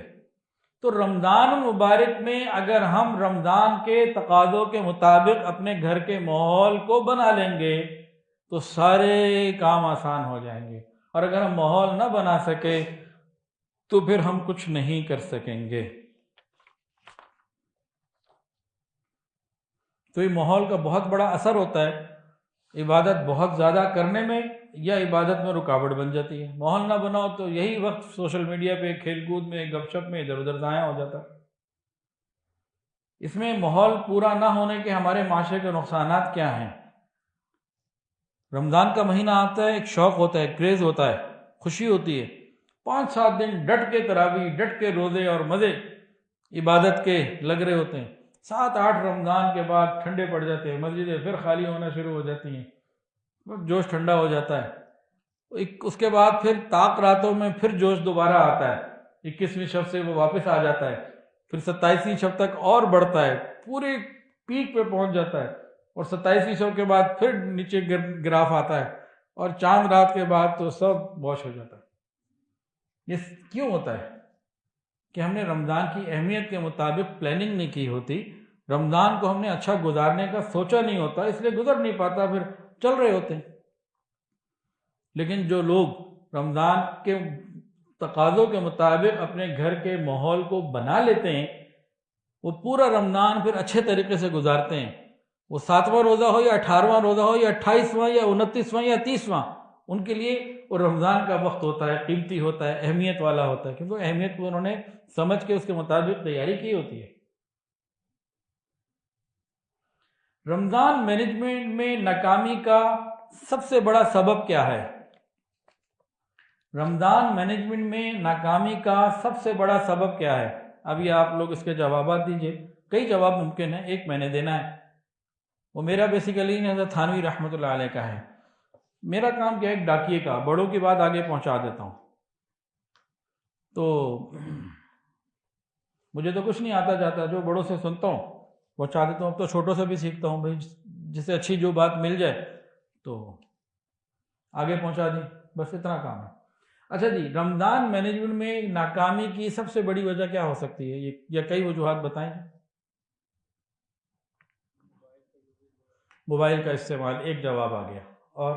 تو رمضان المبارک میں اگر ہم رمضان کے تقاضوں کے مطابق اپنے گھر کے ماحول کو بنا لیں گے تو سارے کام آسان ہو جائیں گے، اور اگر ہم ماحول نہ بنا سکے تو پھر ہم کچھ نہیں کر سکیں گے۔ تو یہ ماحول کا بہت بڑا اثر ہوتا ہے عبادت بہت زیادہ کرنے میں یا عبادت میں رکاوٹ بن جاتی ہے۔ ماحول نہ بناؤ تو یہی وقت سوشل میڈیا پہ کھیل کود میں گپ شپ میں ادھر ادھر ضائع ہو جاتا ہے۔ اس میں ماحول پورا نہ ہونے کے ہمارے معاشرے کے نقصانات کیا ہیں؟ رمضان کا مہینہ آتا ہے، ایک شوق ہوتا ہے، کریز ہوتا ہے، خوشی ہوتی ہے، 5-7 دن ڈٹ کے تراویح، ڈٹ کے روزے اور مزے عبادت کے لگ رہے ہوتے ہیں۔ 7-8 رمضان کے بعد ٹھنڈے پڑ جاتے ہیں، مسجدیں پھر خالی ہونا شروع ہو جاتی ہیں، جوش ٹھنڈا ہو جاتا ہے۔ اس کے بعد پھر طاق راتوں میں پھر جوش دوبارہ آتا ہے، 21ویں شب سے وہ واپس آ جاتا ہے، پھر 27ویں شب تک اور بڑھتا ہے، پورے پیک پہ پہنچ جاتا ہے، اور 27ویں شب کے بعد پھر نیچے گراف آتا ہے، اور چاند رات کے بعد تو سب واش ہو جاتا ہے۔ یہ کیوں ہوتا ہے؟ کہ ہم نے رمضان کی اہمیت کے مطابق پلاننگ نہیں کی ہوتی، رمضان کو ہم نے اچھا گزارنے کا سوچا نہیں ہوتا، اس لیے گزر نہیں پاتا، پھر چل رہے ہوتے ہیں۔ لیکن جو لوگ رمضان کے تقاضوں کے مطابق اپنے گھر کے ماحول کو بنا لیتے ہیں وہ پورا رمضان پھر اچھے طریقے سے گزارتے ہیں۔ وہ 7واں روزہ ہو یا 18واں روزہ ہو یا 28واں یا 29واں یا 30واں، ان کے لیے وہ رمضان کا وقت ہوتا ہے، قیمتی ہوتا ہے، اہمیت والا ہوتا ہے، کیونکہ اہمیت کو انہوں نے سمجھ کے اس کے مطابق تیاری کی ہوتی ہے۔ رمضان مینجمنٹ میں ناکامی کا سب سے بڑا سبب کیا ہے؟ رمضان مینجمنٹ میں ناکامی کا سب سے بڑا سبب کیا ہے؟ ابھی آپ لوگ اس کے جوابات دیجئے. کئی جواب ممکن ہیں، ایک میں نے دینا ہے. وہ میرا بیسیکلی حضرت تھانوی رحمۃ اللہ علیہ کا ہے. میرا کام کیا ہے، ایک ڈاکیے کا، بڑوں کی بات آگے پہنچا دیتا ہوں. تو مجھے تو کچھ نہیں آتا جاتا، جو بڑوں سے سنتا ہوں پہنچا دیتا ہوں. اب تو چھوٹوں سے بھی سیکھتا ہوں، بھائی جسے اچھی جو بات مل جائے تو آگے پہنچا دی، بس اتنا کام ہے. اچھا جی، رمضان مینجمنٹ میں ناکامی کی سب سے بڑی وجہ کیا ہو سکتی ہے؟ یا کئی وجوہات بتائیں. موبائل کا استعمال، ایک جواب آ گیا. اور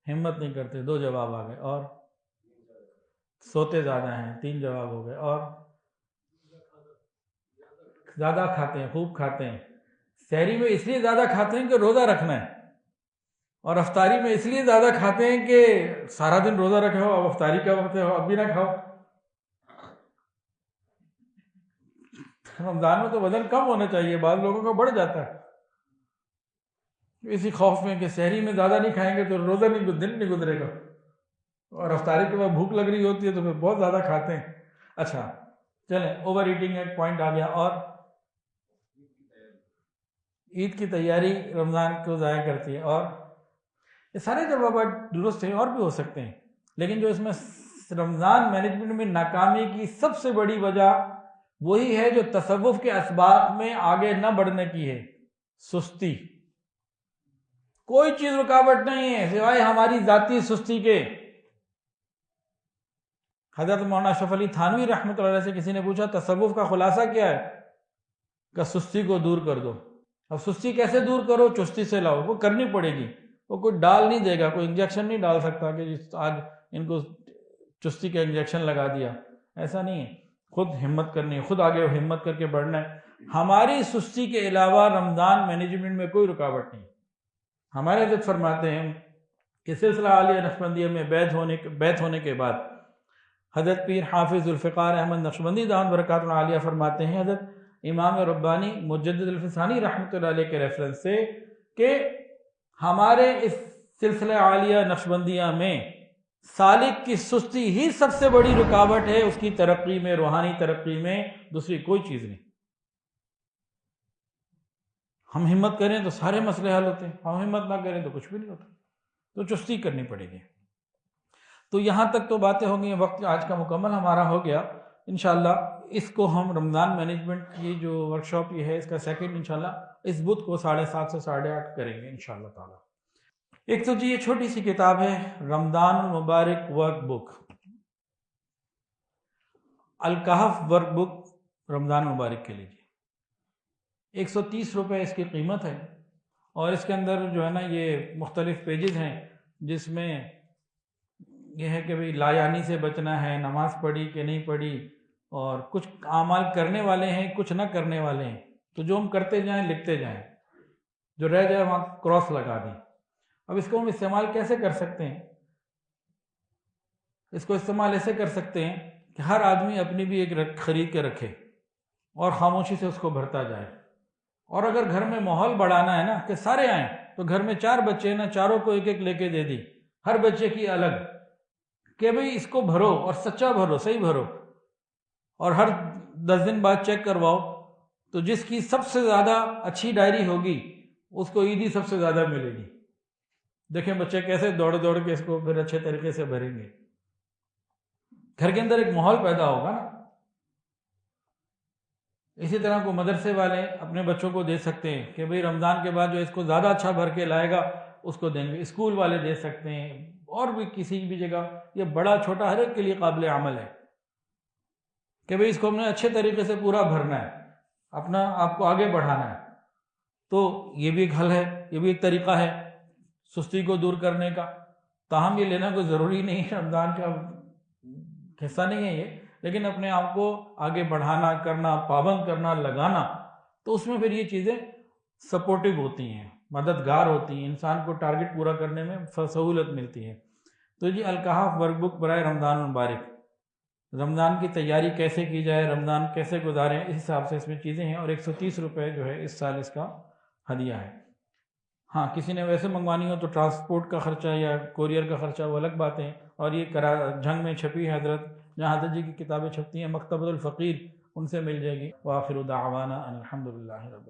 ہمت نہیں کرتے، 2 جواب آ گئے. اور سوتے زیادہ ہیں، 3 جواب ہو گئے. اور زیادہ کھاتے ہیں، خوب کھاتے ہیں. سحری میں اس لیے زیادہ کھاتے ہیں کہ روزہ رکھنا ہے، اور افطاری میں اس لیے زیادہ کھاتے ہیں کہ سارا دن روزہ رکھے ہو، اب افطاری کا وقت ہے، اب بھی نہ کھاؤ. رمضان میں تو وزن کم ہونا چاہیے، بعض لوگوں کا بڑھ جاتا ہے اسی خوف میں کہ سحری میں زیادہ نہیں کھائیں گے تو روزہ دن نہیں گزرے گا، اور افطاری کے بعد بھوک لگ رہی ہوتی ہے تو پھر بہت زیادہ کھاتے ہیں. اچھا چلیں، اوور ایٹنگ ایک پوائنٹ آ گیا. اور عید کی تیاری رمضان کو ضائع کرتی ہے. اور یہ سارے جوابات درست ہیں، اور بھی ہو سکتے ہیں، لیکن جو اس میں رمضان مینجمنٹ میں ناکامی کی سب سے بڑی وجہ وہی ہے جو تصوف کے اسباق میں آگے نہ بڑھنے کی ہے، سستی. کوئی چیز رکاوٹ نہیں ہے سوائے ہماری ذاتی سستی کے. حضرت مولانا اشرف علی تھانوی رحمۃ اللہ علیہ سے کسی نے پوچھا تصوف کا خلاصہ کیا ہے؟ کہ سستی کو دور کر دو. اب سستی کیسے دور کرو؟ چستی سے لاؤ. وہ کرنی پڑے گی، وہ کوئی ڈال نہیں دے گا، کوئی انجیکشن نہیں ڈال سکتا کہ آج ان کو چستی کا انجیکشن لگا دیا. ایسا نہیں ہے، خود ہمت کرنی ہے، خود آگے ہمت کر کے بڑھنا ہے. ہماری سستی کے علاوہ رمضان مینجمنٹ میں کوئی رکاوٹ نہیں. ہمارے حضرت فرماتے ہیں کہ سلسلہ عالیہ نقشبندیہ میں بیعت ہونے کے بعد حضرت پیر حافظ ذوالفقار احمد نقشبندی دامت برکاتہ العالیہ فرماتے ہیں، حضرت امام ربانی مجدد الفسانی رحمۃ اللہ علیہ کے ریفرنس سے، کہ ہمارے اس سلسلہ عالیہ نقشبندیہ میں سالک کی سستی ہی سب سے بڑی رکاوٹ ہے اس کی ترقی میں، روحانی ترقی میں، دوسری کوئی چیز نہیں. ہم ہمت کریں تو سارے مسئلے حل ہوتے ہیں، ہم ہمت نہ کریں تو کچھ بھی نہیں ہوتا. تو چستی کرنی پڑے گی. تو یہاں تک تو باتیں ہو گئی ہیں، وقت آج کا مکمل ہمارا ہو گیا. انشاءاللہ اس کو ہم رمضان مینجمنٹ کی جو ورکشاپ یہ ہے، اس کا سیکنڈ انشاءاللہ اس بدھ کو 7:30 سے 8:30 کریں گے انشاءاللہ تعالی. ایک تو جی یہ چھوٹی سی کتاب ہے رمضان المبارک ورک بک، الکہف ورک بک رمضان مبارک کے لیے. 130 روپے اس کی قیمت ہے، اور اس کے اندر جو ہے نا یہ مختلف پیجز ہیں، جس میں یہ ہے کہ بھئی لایانی سے بچنا ہے، نماز پڑھی کہ نہیں پڑھی، اور کچھ اعمال کرنے والے ہیں، کچھ نہ کرنے والے ہیں. تو جو ہم کرتے جائیں لکھتے جائیں، جو رہ جائے وہاں کراس لگا دیں. اب اس کو ہم استعمال کیسے کر سکتے ہیں؟ اس کو استعمال ایسے کر سکتے ہیں کہ ہر آدمی اپنی بھی ایک خرید کے رکھے اور خاموشی سے اس کو بھرتا جائے. اور اگر گھر میں ماحول بڑھانا ہے نا کہ سارے آئیں، تو گھر میں 4 بچے ہیں نا، چاروں کو ایک ایک لے کے دے دی، ہر بچے کی الگ، کہ بھئی اس کو بھرو اور سچا بھرو، صحیح بھرو، اور ہر 10 دن بعد چیک کرواؤ. تو جس کی سب سے زیادہ اچھی ڈائری ہوگی اس کو عیدی سب سے زیادہ ملے گی. دیکھیں بچے کیسے دوڑ دوڑ کے اس کو پھر اچھے طریقے سے بھریں گے. گھر کے اندر ایک ماحول پیدا ہوگا نا. اسی طرح کو مدرسے والے اپنے بچوں کو دے سکتے ہیں کہ بھئی رمضان کے بعد جو اس کو زیادہ اچھا بھر کے لائے گا اس کو دیں گے. اسکول والے دے سکتے ہیں، اور بھی کسی بھی جگہ، یہ بڑا چھوٹا ہر ایک کے لیے قابل عمل ہے کہ بھئی اس کو ہم نے اچھے طریقے سے پورا بھرنا ہے، اپنا آپ کو آگے بڑھانا ہے. تو یہ بھی ایک حل ہے، یہ بھی ایک طریقہ ہے سستی کو دور کرنے کا. تاہم یہ لینا کوئی ضروری نہیں ہے، رمضان کا حصہ نہیں ہے یہ، لیکن اپنے آپ کو آگے بڑھانا، کرنا، پابند کرنا، لگانا، تو اس میں پھر یہ چیزیں سپورٹیو ہوتی ہیں، مددگار ہوتی ہیں، انسان کو ٹارگٹ پورا کرنے میں سہولت ملتی ہے. تو جی الکہف ورک بک برائے رمضان المبارک، رمضان کی تیاری کیسے کی جائے، رمضان کیسے گزاریں، اس حساب سے اس میں چیزیں ہیں. اور 130 روپے جو ہے اس سال اس کا ہدیہ ہے. ہاں کسی نے ویسے منگوانی ہو تو ٹرانسپورٹ کا خرچہ یا کوریئر کا خرچہ وہ الگ باتیں. اور یہ جھنگ میں چھپی ہے حضرت جہاں حضرت جی کی کتابیں چھپتی ہیں مکتبۃ الفقیر، ان سے مل جائے گی۔ وآخر دعوانا ان الحمد للہ رب